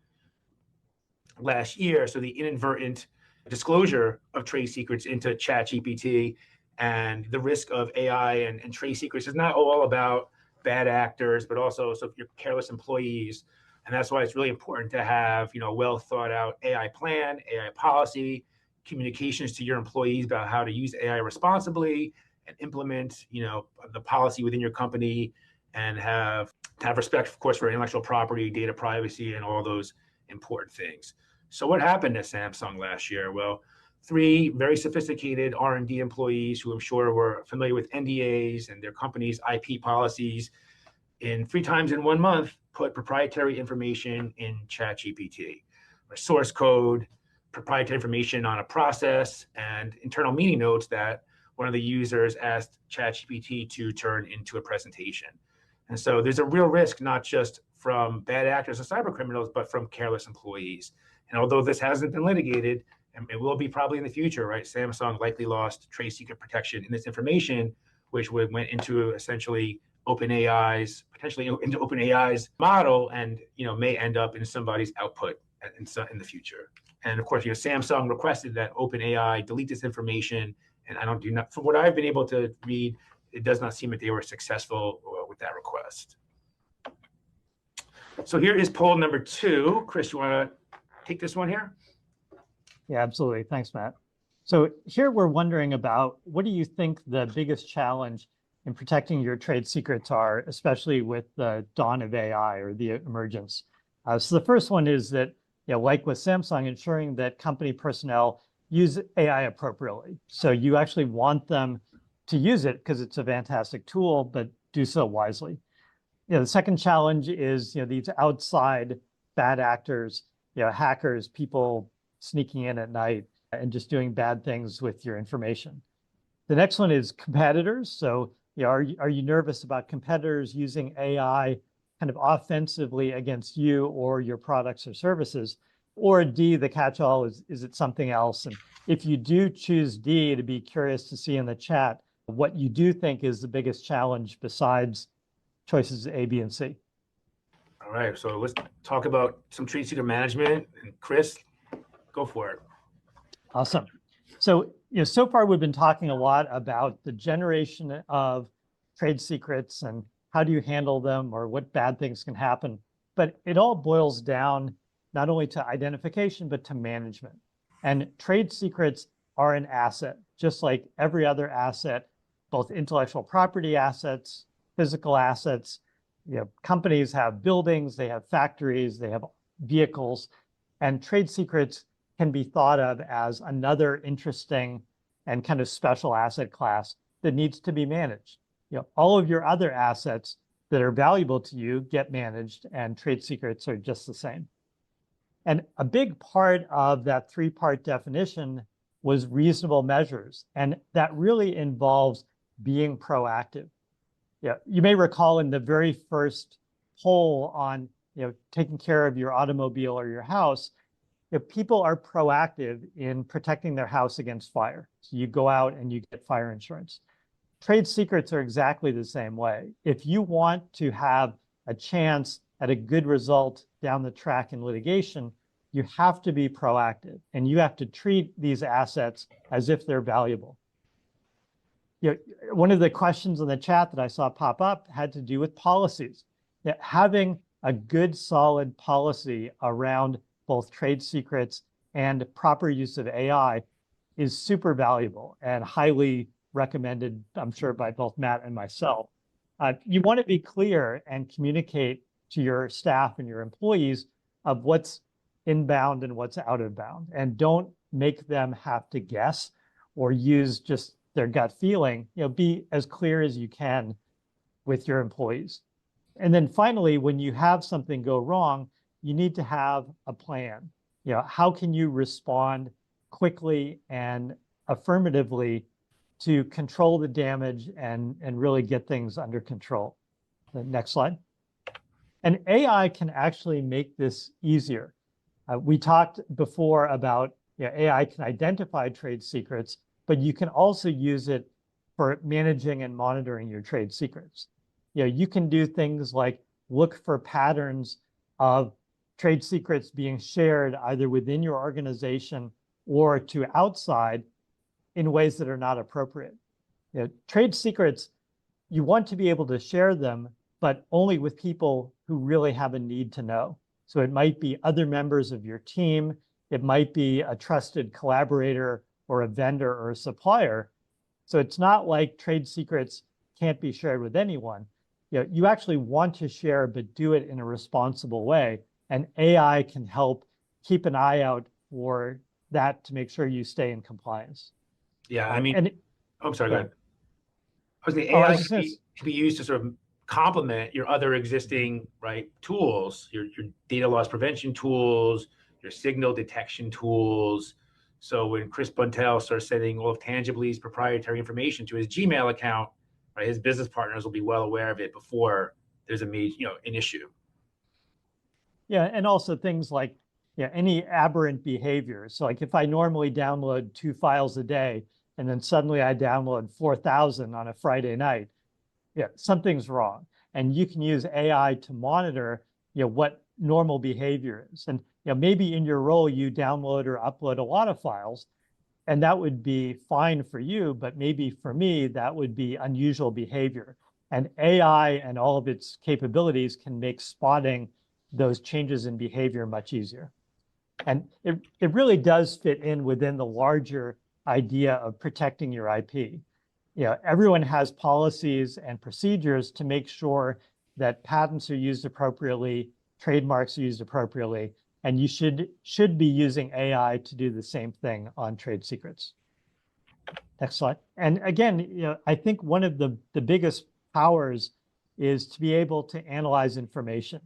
B: last year. So the inadvertent disclosure of trade secrets into ChatGPT and the risk of AI and trade secrets is not all about bad actors, but also your careless employees. And that's why it's really important to have a well thought out AI plan, AI policy, communications to your employees about how to use AI responsibly and implement the policy within your company, and have respect, of course, for intellectual property, data privacy, and all those important things. So what happened at Samsung last year? Well, 3 very sophisticated R&D employees who I'm sure were familiar with NDAs and their company's IP policies, in 3 times in 1 month, put proprietary information in ChatGPT, source code, proprietary information on a process, and internal meeting notes that one of the users asked ChatGPT to turn into a presentation. And so there's a real risk, not just from bad actors and cyber criminals, but from careless employees. And although this hasn't been litigated, and it will be probably in the future, right? Samsung likely lost trade secret protection in this information, which went into essentially potentially into OpenAI's model, and may end up in somebody's output in the future. And of course, Samsung requested that OpenAI delete this information, and from what I've been able to read, it does not seem that they were successful with that request. So here is poll number 2. Chris, you want to take this one here?
C: Yeah, absolutely. Thanks, Matt. So here we're wondering about, what do you think the biggest challenge in protecting your trade secrets are, especially with the dawn of AI or the emergence? So the first one is that, like with Samsung, ensuring that company personnel use AI appropriately. So you actually want them to use it because it's a fantastic tool, but do so wisely. The second challenge is, these outside bad actors, hackers, people sneaking in at night and just doing bad things with your information. The next one is competitors. So, are you nervous about competitors using AI kind of offensively against you or your products or services? Or D, the catch-all is it something else? And if you do choose D, to be curious to see in the chat what you do think is the biggest challenge besides choices A, B, and C.
B: All right, so let's talk about some trade secret management. And Chris, go for it.
C: Awesome. So, so far we've been talking a lot about the generation of trade secrets and how do you handle them or what bad things can happen. But it all boils down not only to identification, but to management. And trade secrets are an asset, just like every other asset, both intellectual property assets, physical assets. Companies have buildings, they have factories, they have vehicles, and trade secrets can be thought of as another interesting and kind of special asset class that needs to be managed. All of your other assets that are valuable to you get managed, and trade secrets are just the same. And a big part of that three-part definition was reasonable measures, and that really involves being proactive. You may recall in the very first poll on taking care of your automobile or your house, people are proactive in protecting their house against fire. So you go out and you get fire insurance. Trade secrets are exactly the same way. If you want to have a chance at a good result down the track in litigation, you have to be proactive and you have to treat these assets as if they're valuable. One of the questions in the chat that I saw pop up had to do with policies. Having a good, solid policy around both trade secrets and proper use of AI is super valuable and highly recommended, I'm sure, by both Matt and myself. You want to be clear and communicate to your staff and your employees of what's inbound and what's out of bound, and don't make them have to guess or use just their gut feeling. Be as clear as you can with your employees. And then finally, when you have something go wrong, you need to have a plan. How can you respond quickly and affirmatively to control the damage and really get things under control? The next slide. And AI can actually make this easier. We talked before about AI can identify trade secrets, but you can also use it for managing and monitoring your trade secrets. You can do things like look for patterns of trade secrets being shared either within your organization or to outside in ways that are not appropriate. Trade secrets, you want to be able to share them, but only with people who really have a need to know. So it might be other members of your team, it might be a trusted collaborator or a vendor or a supplier. So it's not like trade secrets can't be shared with anyone. You actually want to share, but do it in a responsible way. And AI can help keep an eye out for that to make sure you stay in compliance.
B: Yeah, I mean, I'm sorry, go ahead. The
C: Oh,
B: AI can be used to sort of complement your other existing tools, your data loss prevention tools, your signal detection tools. So when Chris Buntel starts sending all of Tangibly's proprietary information to his Gmail account, his business partners will be well aware of it before there's an issue.
C: Yeah, and also things like any aberrant behavior. So like if I normally download 2 files a day and then suddenly I download 4,000 on a Friday night, something's wrong. And you can use AI to monitor what normal behavior is. And maybe in your role you download or upload a lot of files, and that would be fine for you, but maybe for me that would be unusual behavior. And AI and all of its capabilities can make spotting those changes in behavior much easier. And it really does fit in within the larger idea of protecting your IP. Everyone has policies and procedures to make sure that patents are used appropriately, trademarks are used appropriately, and you should be using AI to do the same thing on trade secrets. Next slide. And again, I think one of the biggest powers is to be able to analyze information.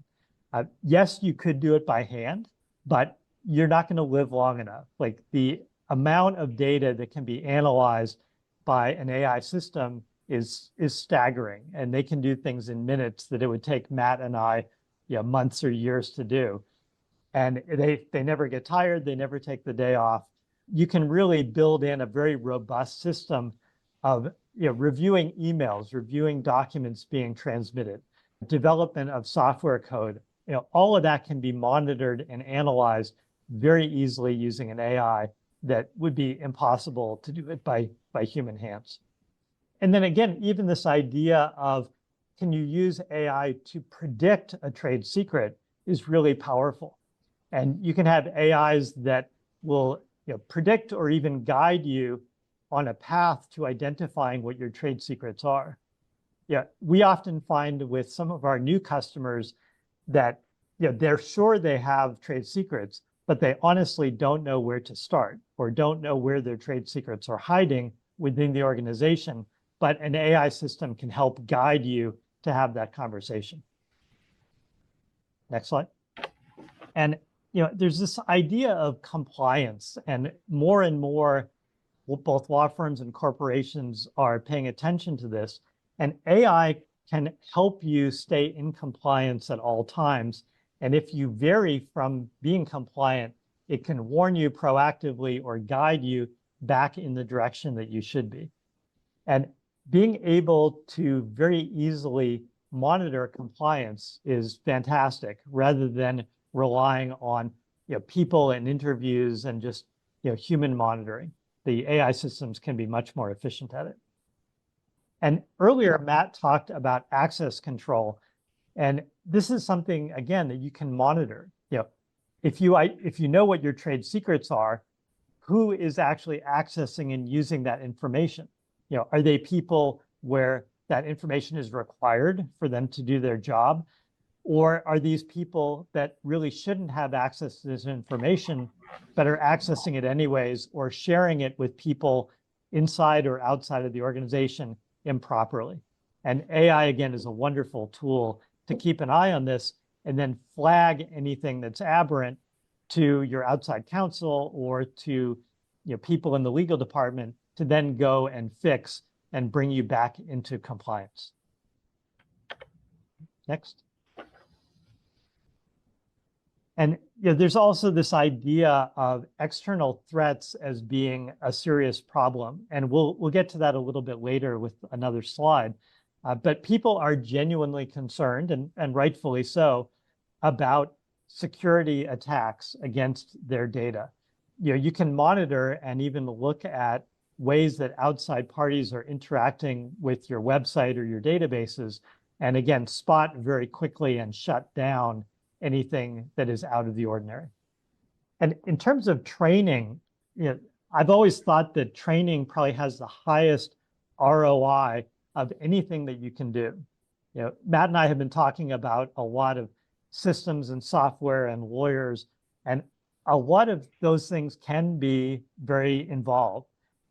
C: Yes, you could do it by hand, but you're not going to live long enough. Like the amount of data that can be analyzed by an AI system is staggering, and they can do things in minutes that it would take Matt and I months or years to do. And they never get tired, they never take the day off. You can really build in a very robust system of reviewing emails, reviewing documents being transmitted, development of software code, all of that can be monitored and analyzed very easily using an AI that would be impossible to do it by human hands. And then again, even this idea of can you use AI to predict a trade secret is really powerful. And you can have AIs that will predict or even guide you on a path to identifying what your trade secrets are. Yeah, we often find with some of our new customers that they're sure they have trade secrets, but they honestly don't know where to start or don't know where their trade secrets are hiding within the organization. But an AI system can help guide you to have that conversation. Next slide. And there's this idea of compliance, and more both law firms and corporations are paying attention to this. And AI can help you stay in compliance at all times. And if you vary from being compliant, it can warn you proactively or guide you back in the direction that you should be. And being able to very easily monitor compliance is fantastic, rather than relying on people and interviews and just human monitoring. The AI systems can be much more efficient at it. And earlier, Matt talked about access control. And this is something, again, that you can monitor. If you know what your trade secrets are, who is actually accessing and using that information? Are they people where that information is required for them to do their job? Or are these people that really shouldn't have access to this information, but are accessing it anyways, or sharing it with people inside or outside of the organization improperly? And AI, again, is a wonderful tool to keep an eye on this and then flag anything that's aberrant to your outside counsel or to people in the legal department to then go and fix and bring you back into compliance. Next. And there's also this idea of external threats as being a serious problem. And we'll get to that a little bit later with another slide. But people are genuinely concerned, and rightfully so, about security attacks against their data. You can monitor and even look at ways that outside parties are interacting with your website or your databases, and again, spot very quickly and shut down anything that is out of the ordinary. And in terms of training, I've always thought that training probably has the highest ROI of anything that you can do. Matt and I have been talking about a lot of systems and software and lawyers, and a lot of those things can be very involved.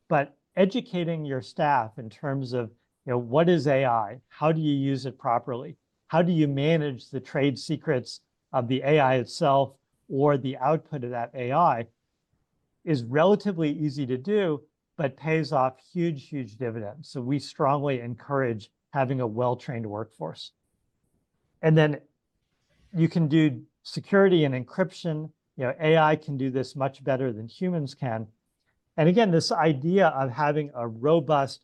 C: But educating your staff in terms of what is AI? How do you use it properly? How do you manage the trade secrets of the AI itself or the output of that AI is relatively easy to do, but pays off huge, huge dividends. So we strongly encourage having a well-trained workforce. And then you can do security and encryption. AI can do this much better than humans can. And again, this idea of having a robust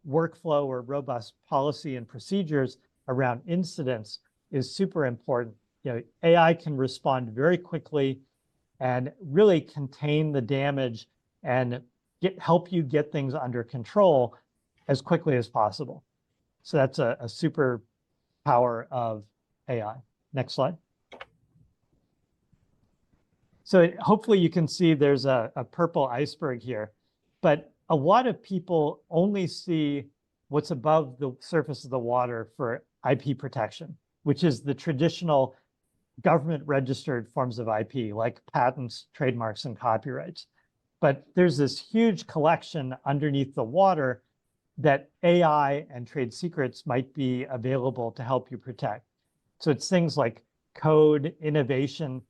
C: workflow or robust policy and procedures around incidents is super important. AI can respond very quickly and really contain the damage and help you get things under control as quickly as possible. So that's a super power of AI. Next slide. So hopefully you can see there's a purple iceberg here, but a lot of people only see what's above the surface of the water for IP protection, which is the traditional government registered forms of IP, like patents, trademarks, and copyrights. But there's this huge collection underneath the water that AI and trade secrets might be available to help you protect. So it's things like code, innovation,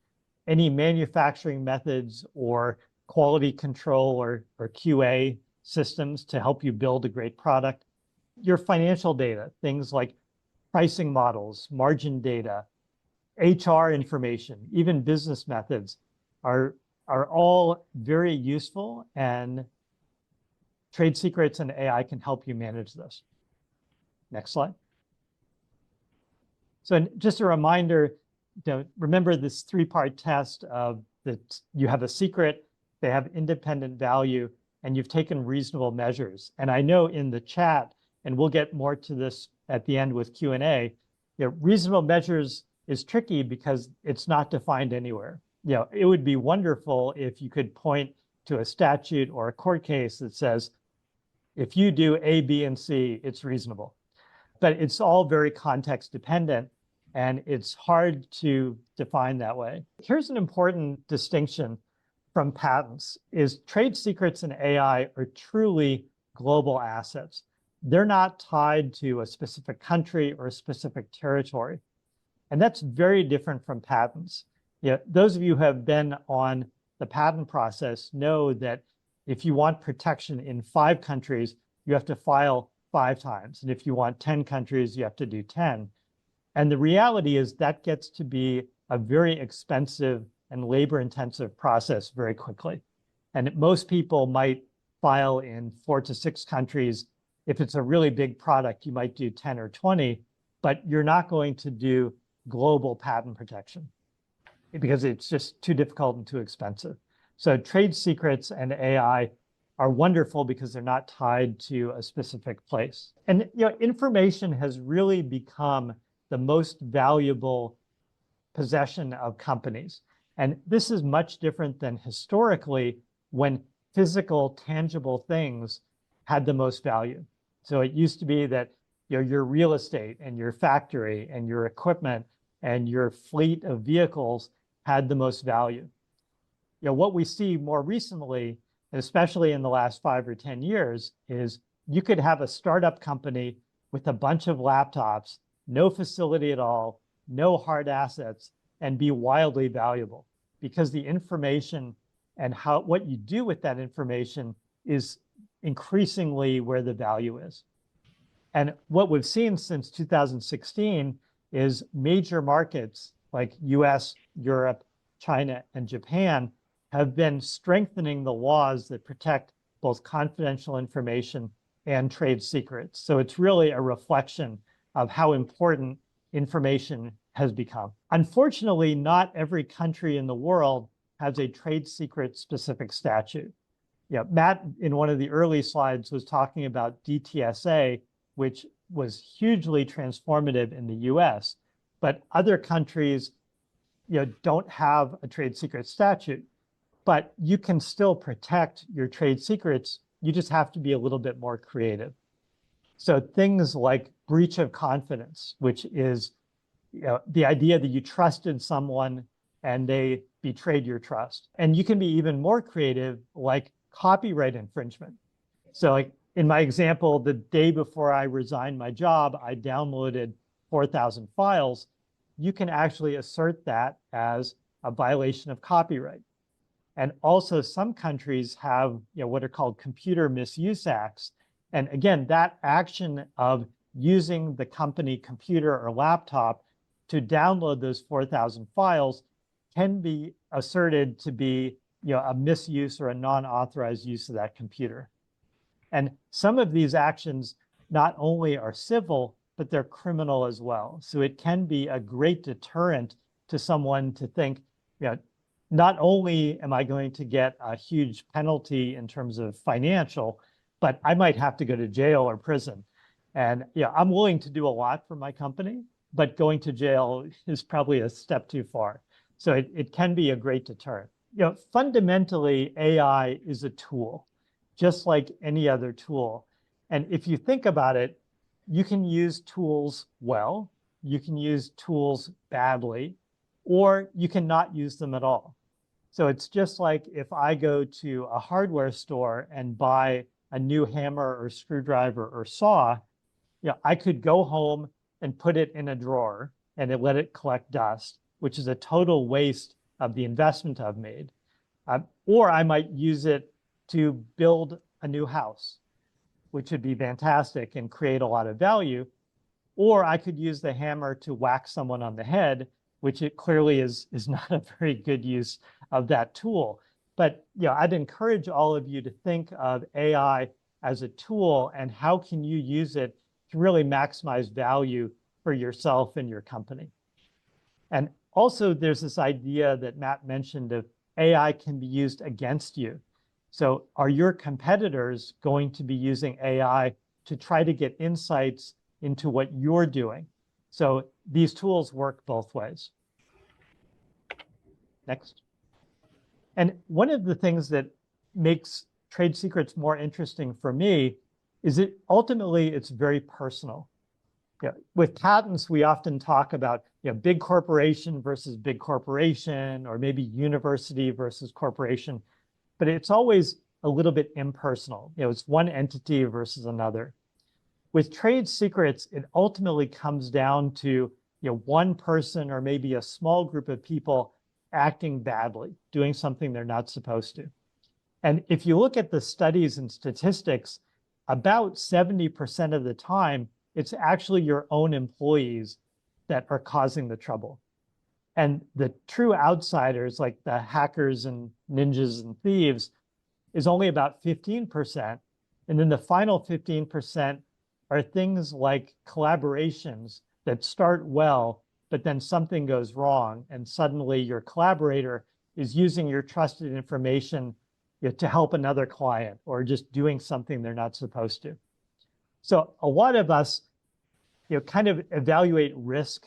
C: any manufacturing methods or quality control or QA systems to help you build a great product. Your financial data, things like pricing models, margin data, HR information, even business methods are all very useful, and trade secrets and AI can help you manage this. Next slide. So just a reminder, remember this three-part test of that you have a secret, they have independent value, and you've taken reasonable measures. And I know in the chat, and we'll get more to this at the end with Q&A, reasonable measures is tricky because it's not defined anywhere. It would be wonderful if you could point to a statute or a court case that says, if you do A, B, and C, it's reasonable. But it's all very context dependent, and it's hard to define that way. Here's an important distinction from patents is trade secrets and AI are truly global assets. They're not tied to a specific country or a specific territory. And that's very different from patents. Those of you who have been on the patent process know that if you want protection in 5 countries, you have to file 5 times. And if you want 10 countries, you have to do 10. And the reality is that gets to be a very expensive and labor-intensive process very quickly. And most people might file in 4 to 6 countries. If it's a really big product, you might do 10 or 20, but you're not going to do global patent protection because it's just too difficult and too expensive. So trade secrets and AI are wonderful because they're not tied to a specific place. And information has really become the most valuable possession of companies. And this is much different than historically when physical, tangible things had the most value. So it used to be that your real estate and your factory and your equipment and your fleet of vehicles had the most value. What we see more recently, especially in the last 5 or 10 years, is you could have a startup company with a bunch of laptops, no facility at all, no hard assets, and be wildly valuable because the information and what you do with that information is increasingly where the value is. And what we've seen since 2016 is major markets like US, Europe, China, and Japan have been strengthening the laws that protect both confidential information and trade secrets. So it's really a reflection of how important information has become. Unfortunately, not every country in the world has a trade secret specific statute. Matt, in one of the early slides, was talking about DTSA, which was hugely transformative in the US, but other countries don't have a trade secret statute, but you can still protect your trade secrets. You just have to be a little bit more creative. So things like breach of confidence, which is the idea that you trusted someone and they betrayed your trust. And you can be even more creative, like copyright infringement. So like in my example, the day before I resigned my job, I downloaded 4,000 files. You can actually assert that as a violation of copyright. And also some countries have what are called computer misuse acts. And again, that action of using the company computer or laptop to download those 4,000 files can be asserted to be a misuse or a non-authorized use of that computer. And some of these actions not only are civil, but they're criminal as well. So it can be a great deterrent to someone to think, not only am I going to get a huge penalty in terms of financial, but I might have to go to jail or prison. And I'm willing to do a lot for my company, but going to jail is probably a step too far. So it can be a great deterrent. Fundamentally, AI is a tool, just like any other tool. And if you think about it, you can use tools well, you can use tools badly, or you can not use them at all. So it's just like if I go to a hardware store and buy a new hammer or screwdriver or saw, I could go home and put it in a drawer and let it collect dust, which is a total waste of the investment I've made. Or I might use it to build a new house, which would be fantastic and create a lot of value. Or I could use the hammer to whack someone on the head, which it clearly is not a very good use of that tool. But I'd encourage all of you to think of AI as a tool and how can you use it to really maximize value for yourself and your company. And also, there's this idea that Matt mentioned of AI can be used against you. So are your competitors going to be using AI to try to get insights into what you're doing? So these tools work both ways. Next. And one of the things that makes trade secrets more interesting for me is that ultimately it's very personal. With patents, we often talk about big corporation versus big corporation, or maybe university versus corporation, but it's always a little bit impersonal. It's one entity versus another. With trade secrets, it ultimately comes down to one person or maybe a small group of people acting badly, doing something they're not supposed to. And if you look at the studies and statistics, about 70% of the time, it's actually your own employees that are causing the trouble. And the true outsiders, like the hackers and ninjas and thieves, is only about 15%. And then the final 15% are things like collaborations that start well, but then something goes wrong, and suddenly your collaborator is using your trusted information to help another client, or just doing something they're not supposed to. So a lot of us kind of evaluate risk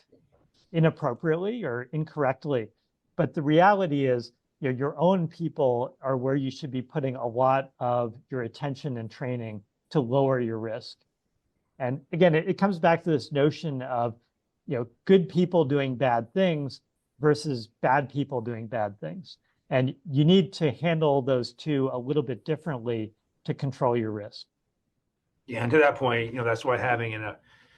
C: inappropriately or incorrectly, but the reality is your own people are where you should be putting a lot of your attention and training to lower your risk. And again, it comes back to this notion of good people doing bad things versus bad people doing bad things. And you need to handle those two a little bit differently to control your risk.
B: Yeah, and to that point, that's why having a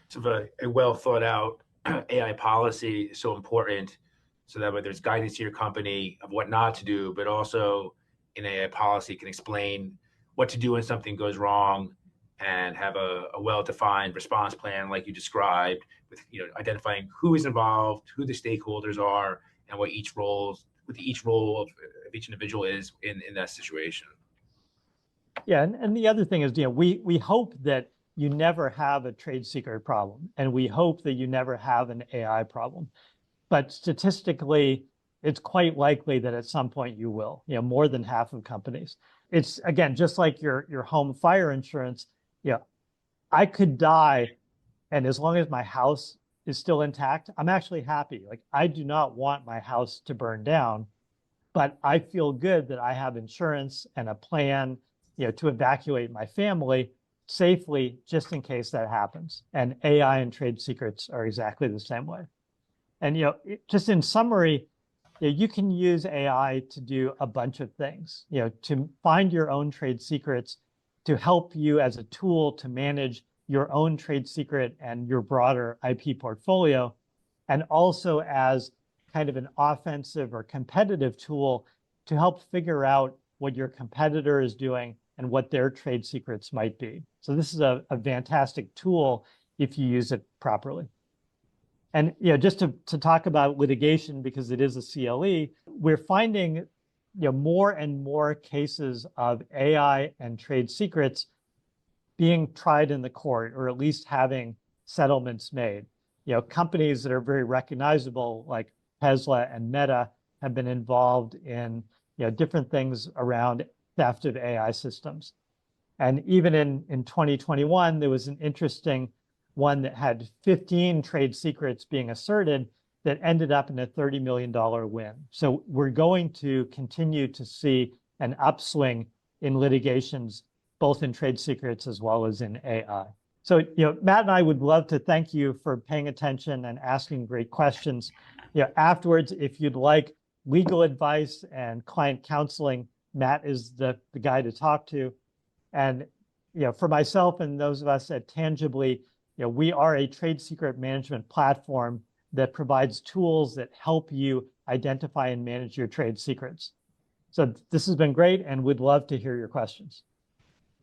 B: sort of a well thought out AI policy is so important. So that way there's guidance to your company of what not to do, but also an AI policy can explain what to do when something goes wrong, and have a well-defined response plan like you described, with identifying who is involved, who the stakeholders are, and what each role of each individual is in that situation.
C: Yeah, and the other thing is, we hope that you never have a trade secret problem, and we hope that you never have an AI problem. But statistically, it's quite likely that at some point you will, more than half of companies. It's, again, just like your home fire insurance. I could die, and as long as my house is still intact, I'm actually happy. Like, I do not want my house to burn down, but I feel good that I have insurance and a plan, to evacuate my family safely just in case that happens. And AI and trade secrets are exactly the same way. And just in summary, you can use AI to do a bunch of things, to find your own trade secrets, to help you as a tool to manage your own trade secret and your broader IP portfolio, and also as kind of an offensive or competitive tool to help figure out what your competitor is doing and what their trade secrets might be. So this is a fantastic tool if you use it properly. And just to talk about litigation, because it is a CLE, we're finding more and more cases of AI and trade secrets being tried in the court, or at least having settlements made. Companies that are very recognizable, like Tesla and Meta, have been involved in different things around theft of AI systems. And even in 2021, there was an interesting one that had 15 trade secrets being asserted that ended up in a $30 million win. So we're going to continue to see an upswing in litigations, both in trade secrets as well as in AI. So, Matt and I would love to thank you for paying attention and asking great questions. Afterwards, if you'd like legal advice and client counseling, Matt is the guy to talk to. And, for myself and those of us at Tangibly, we are a trade secret management platform that provides tools that help you identify and manage your trade secrets. So this has been great, and we'd love to hear your questions.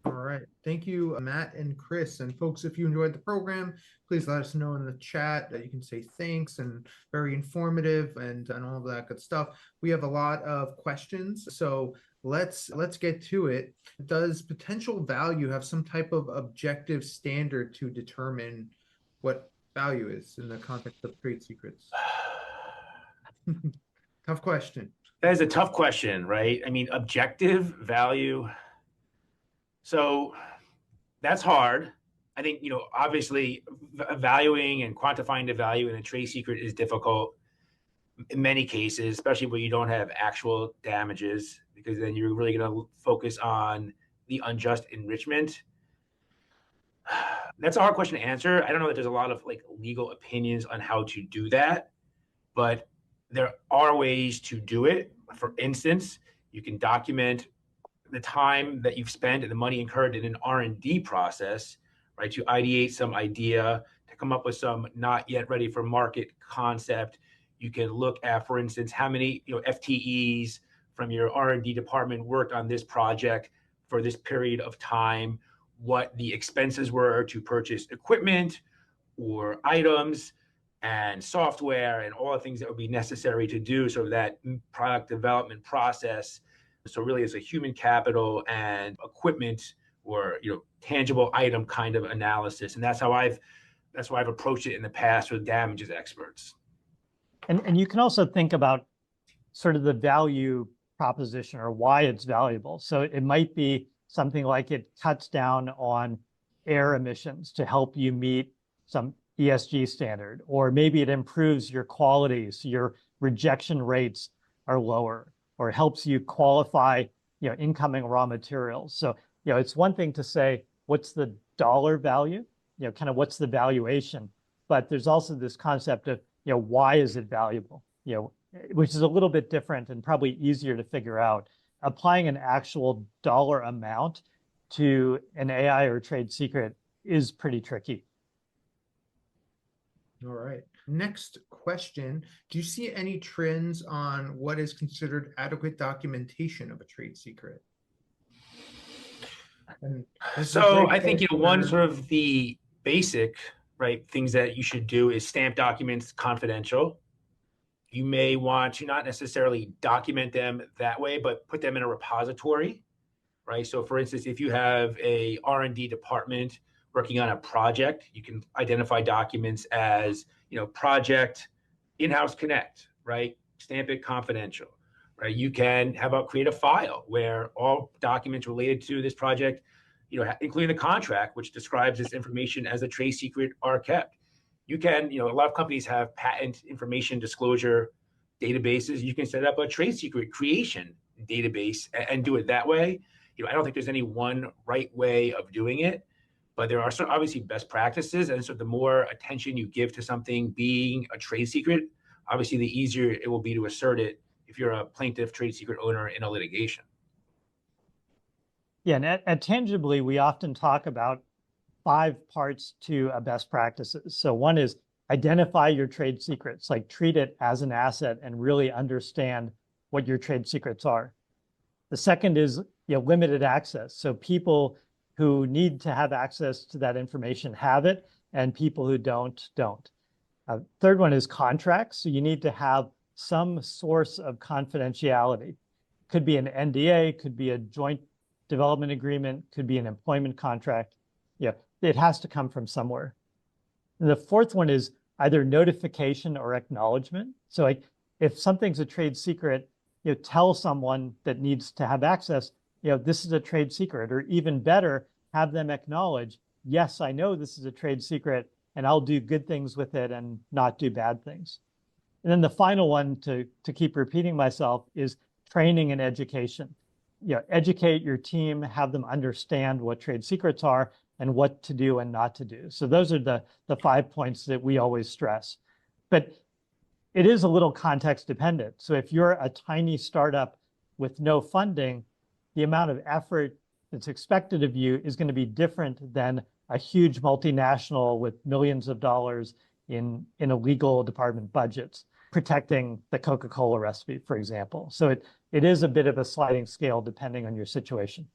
A: All right. Thank you, Matt and Chris. And folks, if you enjoyed the program, please let us know in the chat. You can say thanks, and very informative, and all of that good stuff. We have a lot of questions, so let's get to it. Does potential value have some type of objective standard to determine what value is in the context of trade secrets? Tough question.
B: That is a tough question, right? I mean, objective value. So that's hard. I think, obviously valuing and quantifying the value in a trade secret is difficult in many cases, especially where you don't have actual damages, because then you're really going to focus on the unjust enrichment. That's a hard question to answer. I don't know that there's a lot of like legal opinions on how to do that, but there are ways to do it. For instance, you can document the time that you've spent and the money incurred in an R&D process, right, to ideate some idea, to come up with some not yet ready for market concept. You can look at, for instance, how many FTEs from your R&D department worked on this project for this period of time, what the expenses were to purchase equipment or items and software and all the things that would be necessary to do sort of that product development process. So really it's a human capital and equipment or tangible item kind of analysis. And that's why I've approached it in the past with damages experts.
C: And you can also think about sort of the value proposition or why it's valuable. So it might be something like it cuts down on air emissions to help you meet some ESG standard, or maybe it improves your quality, so your rejection rates are lower, or helps you qualify, incoming raw materials. So, it's one thing to say, what's the dollar value, kind of what's the valuation, but there's also this concept of, why is it valuable, which is a little bit different and probably easier to figure out. Applying an actual dollar amount to an AI or trade secret is pretty tricky.
A: All right. Next question. Do you see any trends on what is considered adequate documentation of a trade secret?
B: So I think, one sort of the basic, right, things that you should do is stamp documents confidential. You may want to not necessarily document them that way, but put them in a repository, right? So for instance, if you have a R&D department working on a project, you can identify documents as, project in-house connect, right? Stamp it confidential, right? You can create a file where all documents related to this project, including the contract, which describes this information as a trade secret, are kept. You can, a lot of companies have patent information disclosure databases. You can set up a trade secret creation database and do it that way. I don't think there's any one right way of doing it, but there are obviously best practices. And so the more attention you give to something being a trade secret, obviously the easier it will be to assert it if you're a plaintiff trade secret owner in a litigation.
C: Yeah, and at Tangibly, we often talk about 5 parts to a best practices. So one is identify your trade secrets, like treat it as an asset and really understand what your trade secrets are. The second is limited access. So people who need to have access to that information have it, and people who don't. Third one is contracts. So you need to have some source of confidentiality. Could be an NDA, could be a joint development agreement, could be an employment contract. It has to come from somewhere. And the fourth one is either notification or acknowledgement. So like if something's a trade secret, tell someone that needs to have access, this is a trade secret, or even better, have them acknowledge, yes, I know this is a trade secret and I'll do good things with it and not do bad things. And then the final one, to keep repeating myself, is training and education. Educate your team, have them understand what trade secrets are and what to do and not to do. So those are the 5 points that we always stress. But it is a little context dependent. So if you're a tiny startup with no funding, the amount of effort that's expected of you is going to be different than a huge multinational with millions of dollars in a legal department budgets, protecting the Coca-Cola recipe, for example. So it is a bit of a sliding scale depending on your situation.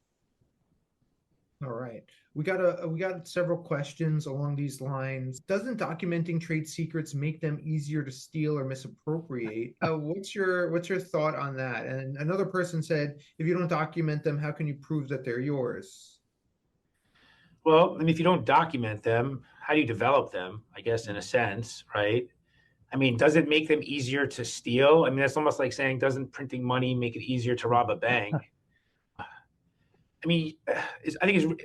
A: All right. We got several questions along these lines. Doesn't documenting trade secrets make them easier to steal or misappropriate? What's your thought on that? And another person said, if you don't document them, how can you prove that they're yours?
B: Well, I mean, if you don't document them, how do you develop them? I guess in a sense, right? I mean, does it make them easier to steal? I mean, that's almost like saying, doesn't printing money make it easier to rob a bank? I mean, I think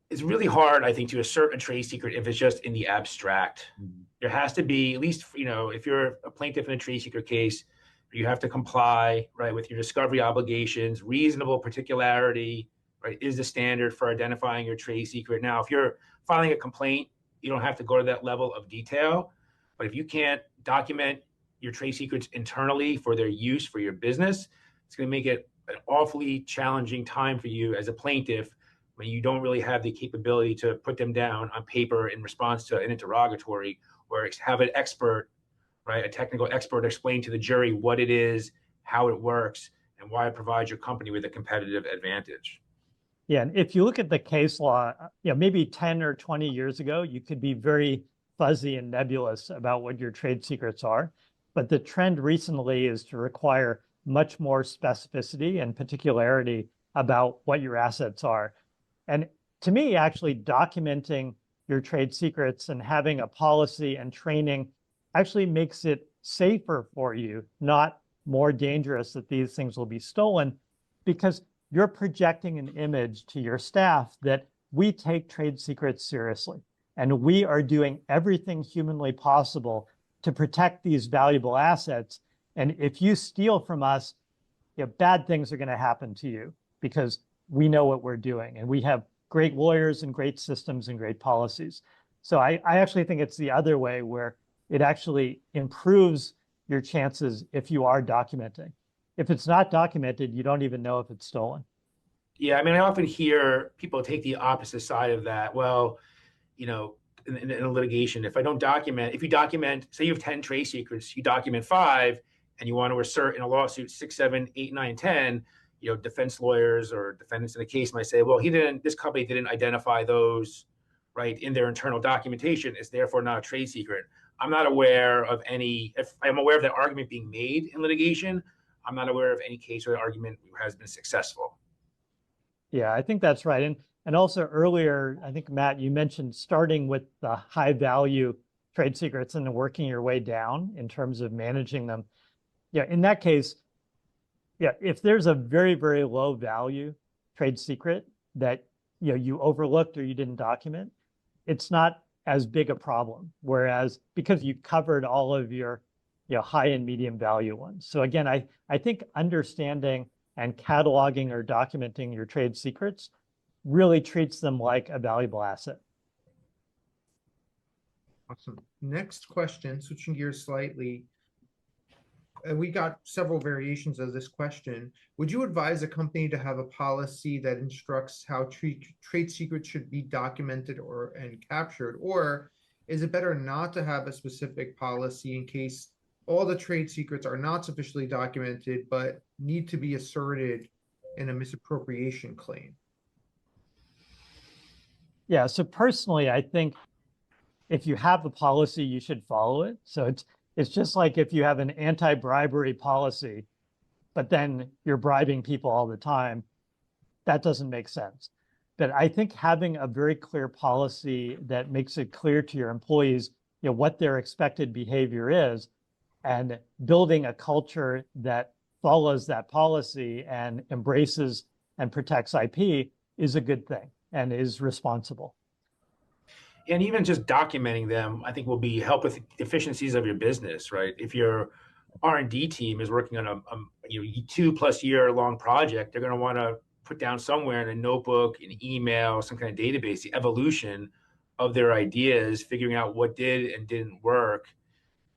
B: it's really hard, I think, to assert a trade secret if it's just in the abstract. There has to be, at least, if you're a plaintiff in a trade secret case, you have to comply, right, with your discovery obligations. Reasonable particularity, right, is the standard for identifying your trade secret. Now, if you're filing a complaint, you don't have to go to that level of detail. But if you can't document your trade secrets internally for their use for your business, it's going to make it an awfully challenging time for you as a plaintiff when you don't really have the capability to put them down on paper in response to an interrogatory, or have an expert, right, a technical expert, explain to the jury what it is, how it works, and why it provides your company with a competitive advantage.
C: Yeah, and if you look at the case law, maybe 10 or 20 years ago, you could be very fuzzy and nebulous about what your trade secrets are. But the trend recently is to require much more specificity and particularity about what your assets are. And to me, actually documenting your trade secrets and having a policy and training actually makes it safer for you, not more dangerous that these things will be stolen, because you're projecting an image to your staff that we take trade secrets seriously, and we are doing everything humanly possible to protect these valuable assets. And if you steal from us, bad things are going to happen to you because we know what we're doing, and we have great lawyers and great systems and great policies. So I actually think it's the other way, where it actually improves your chances if you are documenting. If it's not documented, you don't even know if it's stolen.
B: Yeah, I mean, I often hear people take the opposite side of that. Well, in a litigation, if you document, say you have 10 trade secrets, you document 5, and you want to assert in a lawsuit 6, 7, 8, 9, 10, defense lawyers or defendants in the case might say, well, this company didn't identify those, right, in their internal documentation. It's therefore not a trade secret. I'm not aware of any, if I'm aware of that argument being made in litigation, I'm not aware of any case where the argument has been successful.
C: Yeah, I think that's right. And also earlier, I think, Matt, you mentioned starting with the high value trade secrets and then working your way down in terms of managing them. Yeah, in that case, if there's a very, very low value trade secret that you overlooked or you didn't document, it's not as big a problem. Whereas because you covered all of your high and medium value ones. So again, I think understanding and cataloging or documenting your trade secrets really treats them like a valuable asset.
A: Awesome. Next question, switching gears slightly. We got several variations of this question. Would you advise a company to have a policy that instructs how trade secrets should be documented and captured? Or is it better not to have a specific policy in case all the trade secrets are not sufficiently documented but need to be asserted in a misappropriation claim?
C: Yeah, so personally, I think if you have a policy, you should follow it. So it's just like if you have an anti-bribery policy, but then you're bribing people all the time, that doesn't make sense. But I think having a very clear policy that makes it clear to your employees, what their expected behavior is, and building a culture that follows that policy and embraces and protects IP is a good thing and is responsible.
B: And even just documenting them, I think will help with efficiencies of your business, right? If your R&D team is working on a 2+ year long project, they're going to want to put down somewhere in a notebook, an email, some kind of database, the evolution of their ideas, figuring out what did and didn't work,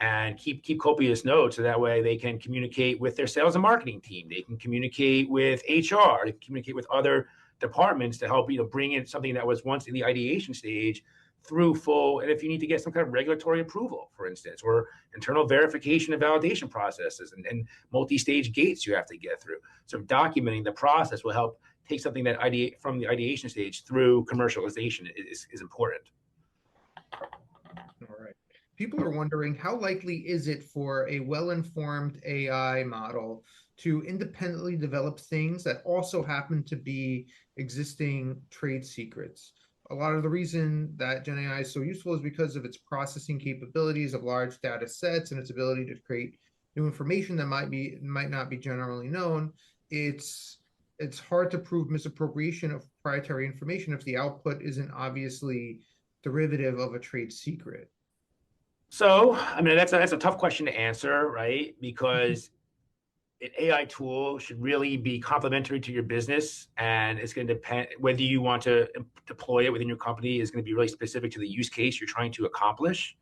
B: and keep copious notes, so that way they can communicate with their sales and marketing team. They can communicate with HR, they can communicate with other departments to help bring in something that was once in the ideation stage through full. And if you need to get some kind of regulatory approval, for instance, or internal verification and validation processes and multi-stage gates you have to get through. So documenting the process will help take something that from the ideation stage through commercialization is important.
A: All right. People are wondering, how likely is it for a well-informed AI model to independently develop things that also happen to be existing trade secrets? a lot of the reason that Gen AI is so useful is because of its processing capabilities of large data sets and its ability to create new information that might not be generally known. It's hard to prove misappropriation of proprietary information if the output isn't obviously derivative of a trade secret.
B: So, I mean, that's a tough question to answer, right? Because an AI tool should really be complementary to your business, and it's going to depend whether you want to deploy it within your company is going to be really specific to the use case you're trying to accomplish.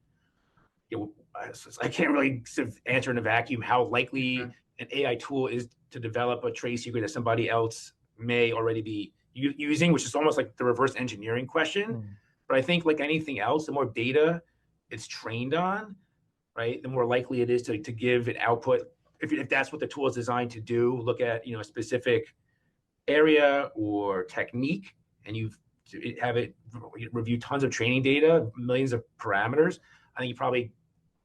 B: I can't really sort of answer in a vacuum how likely an AI tool is to develop a trade secret that somebody else may already be using, which is almost like the reverse engineering question. But I think like anything else, the more data it's trained on, right, the more likely it is to give an output. If that's what the tool is designed to do, look at a specific area or technique, and you have it review tons of training data, millions of parameters, I think you're probably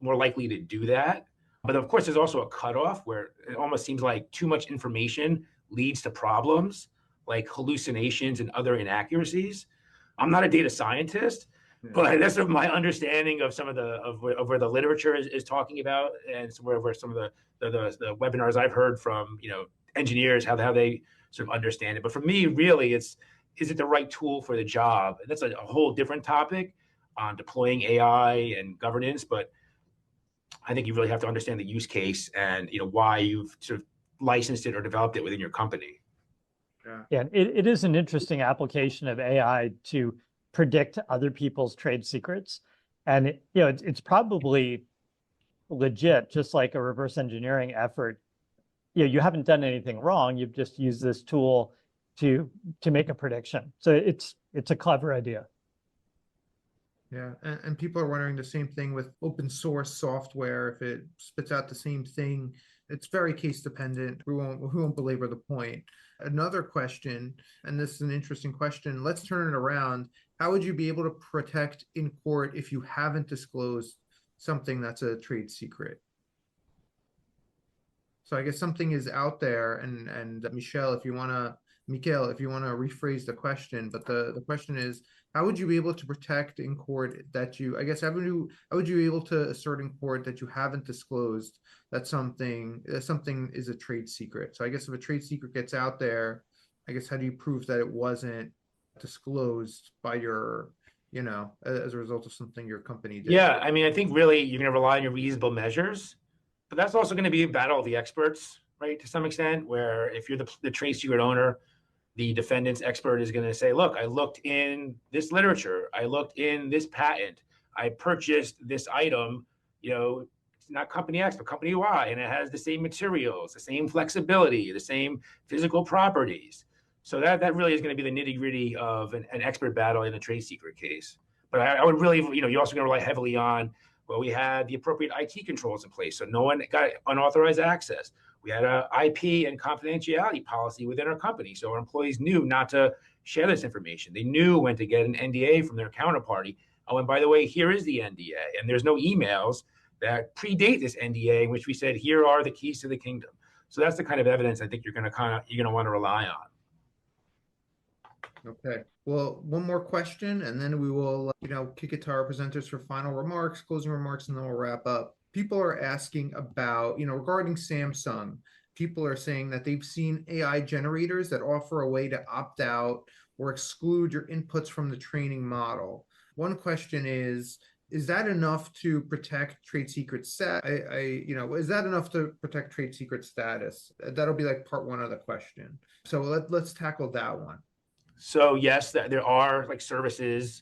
B: more likely to do that. But of course, there's also a cutoff where it almost seems like too much information leads to problems like hallucinations and other inaccuracies. I'm not a data scientist, but that's my understanding of some of where the literature is talking about, and where some of the webinars I've heard from engineers how they sort of understand it. But for me, really, is it the right tool for the job? And that's a whole different topic on deploying AI and governance. But I think you really have to understand the use case and why you've sort of licensed it or developed it within your company.
C: Yeah, it is an interesting application of AI to predict other people's trade secrets. And it's probably legit, just like a reverse engineering effort. You haven't done anything wrong. You've just used this tool to make a prediction. So it's a clever idea.
A: Yeah, and people are wondering the same thing with open source software. If it spits out the same thing, it's very case dependent. We won't belabor the point. Another question, and this is an interesting question. Let's turn it around. How would you be able to protect in court if you haven't disclosed something that's a trade secret? So I guess something is out there, and Mikhail, if you want to rephrase the question, but the question is, how would you be able to protect in court that how would you be able to assert in court that you haven't disclosed that something is a trade secret? So I guess if a trade secret gets out there, I guess how do you prove that it wasn't disclosed by your, as a result of something your company did?
B: Yeah, I mean, I think really you're going to rely on your reasonable measures, but that's also going to be a battle of the experts, right? To some extent, where if you're the trade secret owner, the defendant's expert is going to say, look, I looked in this literature, I looked in this patent, I purchased this item, it's not company X, but company Y, and it has the same materials, the same flexibility, the same physical properties. So that really is going to be the nitty gritty of an expert battle in a trade secret case. But I would really, you're also going to rely heavily on, well, we had the appropriate IT controls in place, so no one got unauthorized access. We had an IP and confidentiality policy within our company, so our employees knew not to share this information. They knew when to get an NDA from their counterparty. Oh, and by the way, here is the NDA, and there's no emails that predate this NDA in which we said, here are the keys to the kingdom. So that's the kind of evidence I think you're going to want to rely on.
A: Okay. Well, one more question, and then we will, kick it to our presenters for final remarks, closing remarks, and then we'll wrap up. People are asking about, regarding Samsung, people are saying that they've seen AI generators that offer a way to opt out or exclude your inputs from the training model. One question is that enough to protect trade secret is that enough to protect trade secret status? That'll be like part one of the question. So let's tackle that one.
B: So yes, there are like services,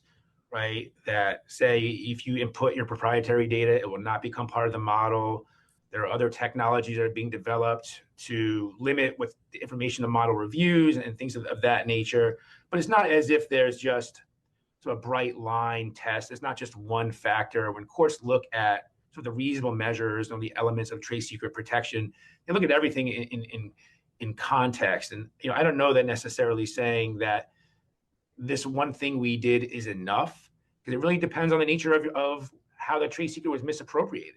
B: right, that say if you input your proprietary data, it will not become part of the model. There are other technologies that are being developed to limit what the information the model reviews and things of that nature. But it's not as if there's just sort of a bright line test. It's not just one factor. When courts look at sort of the reasonable measures on the elements of trade secret protection, they look at everything in context. And I don't know that necessarily saying that this one thing we did is enough, because it really depends on the nature of how the trade secret was misappropriated.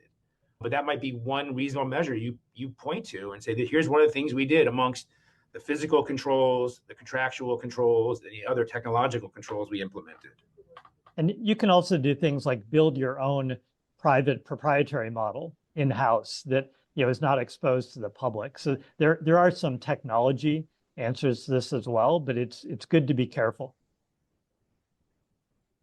B: But that might be one reasonable measure you point to and say that here's one of the things we did amongst the physical controls, the contractual controls, and the other technological controls we implemented.
C: And you can also do things like build your own private proprietary model in-house that is not exposed to the public. So there are some technology answers to this as well, but it's good to be careful.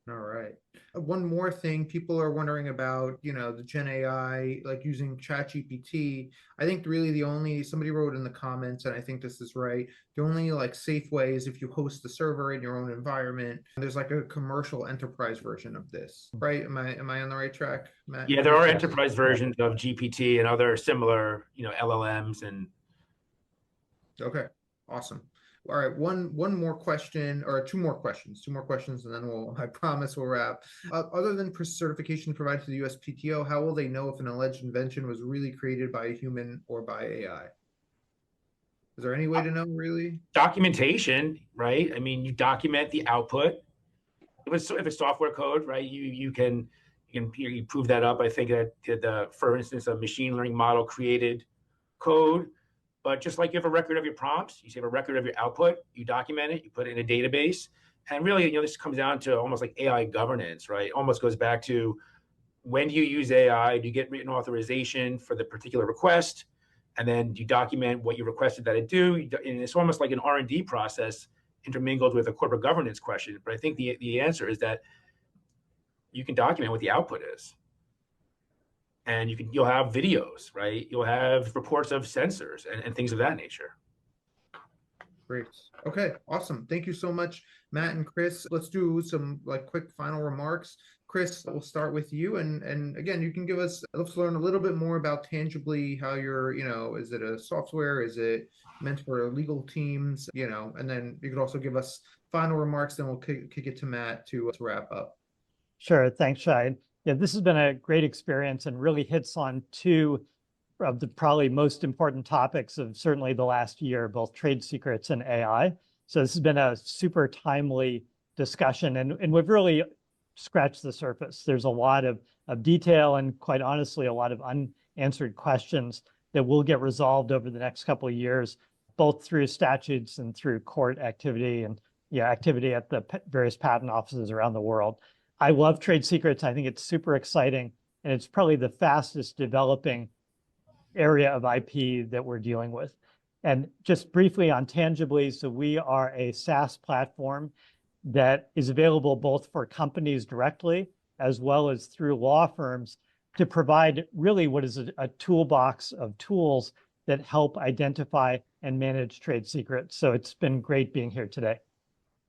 A: All right. One more thing, people are wondering about, the Gen AI, like using ChatGPT. I think really somebody wrote in the comments, and I think this is right, the only like safe way is if you host the server in your own environment. There's like a commercial enterprise version of this, right? Am I on the right track, Matt?
B: Yeah, there are enterprise versions of GPT and other similar, LLMs and.
A: Okay, awesome. All right, one more question, or two more questions, and then I promise we'll wrap. Other than certification provided to the USPTO, how will they know if an alleged invention was really created by a human or by AI? Is there any way to know, really?
B: Documentation, right? I mean, you document the output. If it's software code, right, you can prove that up. I think that for instance, a machine learning model created code. But just like you have a record of your prompts, you have a record of your output, you document it, you put it in a database. And really, this comes down to almost like AI governance, right? It almost goes back to, when do you use AI? Do you get written authorization for the particular request? And then you document what you requested that it do. And it's almost like an R&D process intermingled with a corporate governance question. But I think the answer is that you can document what the output is. And you'll have videos, right? You'll have reports of sensors and things of that nature.
A: Great. Okay, awesome. Thank you so much, Matt and Chris. Let's do some like quick final remarks. Chris, we'll start with you. And again, you can let's learn a little bit more about Tangibly, how you're, is it a software? Is it meant for legal teams? And then you could also give us final remarks, then we'll kick it to Matt to wrap up.
C: Sure. Thanks, Shai. Yeah, this has been a great experience and really hits on two of the probably most important topics of certainly the last year, both trade secrets and AI. So this has been a super timely discussion, and we've really scratched the surface. There's a lot of detail and, quite honestly, a lot of unanswered questions that will get resolved over the next couple of years, both through statutes and through court activity and activity at the various patent offices around the world. I love trade secrets. I think it's super exciting, and it's probably the fastest developing area of IP that we're dealing with. And just briefly on Tangibly, so we are a SaaS platform that is available both for companies directly as well as through law firms to provide really what is a toolbox of tools that help identify and manage trade secrets. So it's been great being here today.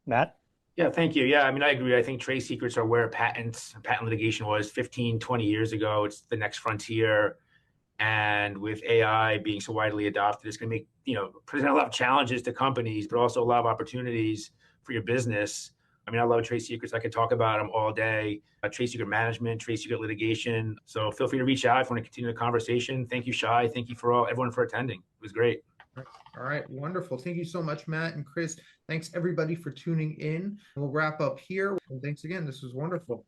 C: Matt?
B: Yeah, thank you. Yeah, I mean, I agree. I think trade secrets are where patent litigation was 15, 20 years ago. It's the next frontier. And with AI being so widely adopted, it's going to make, present a lot of challenges to companies, but also a lot of opportunities for your business. I mean, I love trade secrets. I could talk about them all day. Trade secret management, trade secret litigation. So feel free to reach out if you want to continue the conversation. Thank you, Shai. Thank you everyone for attending. It was great.
A: All right, wonderful. Thank you so much, Matt and Chris. Thanks everybody for tuning in. We'll wrap up here. And thanks again. This was wonderful.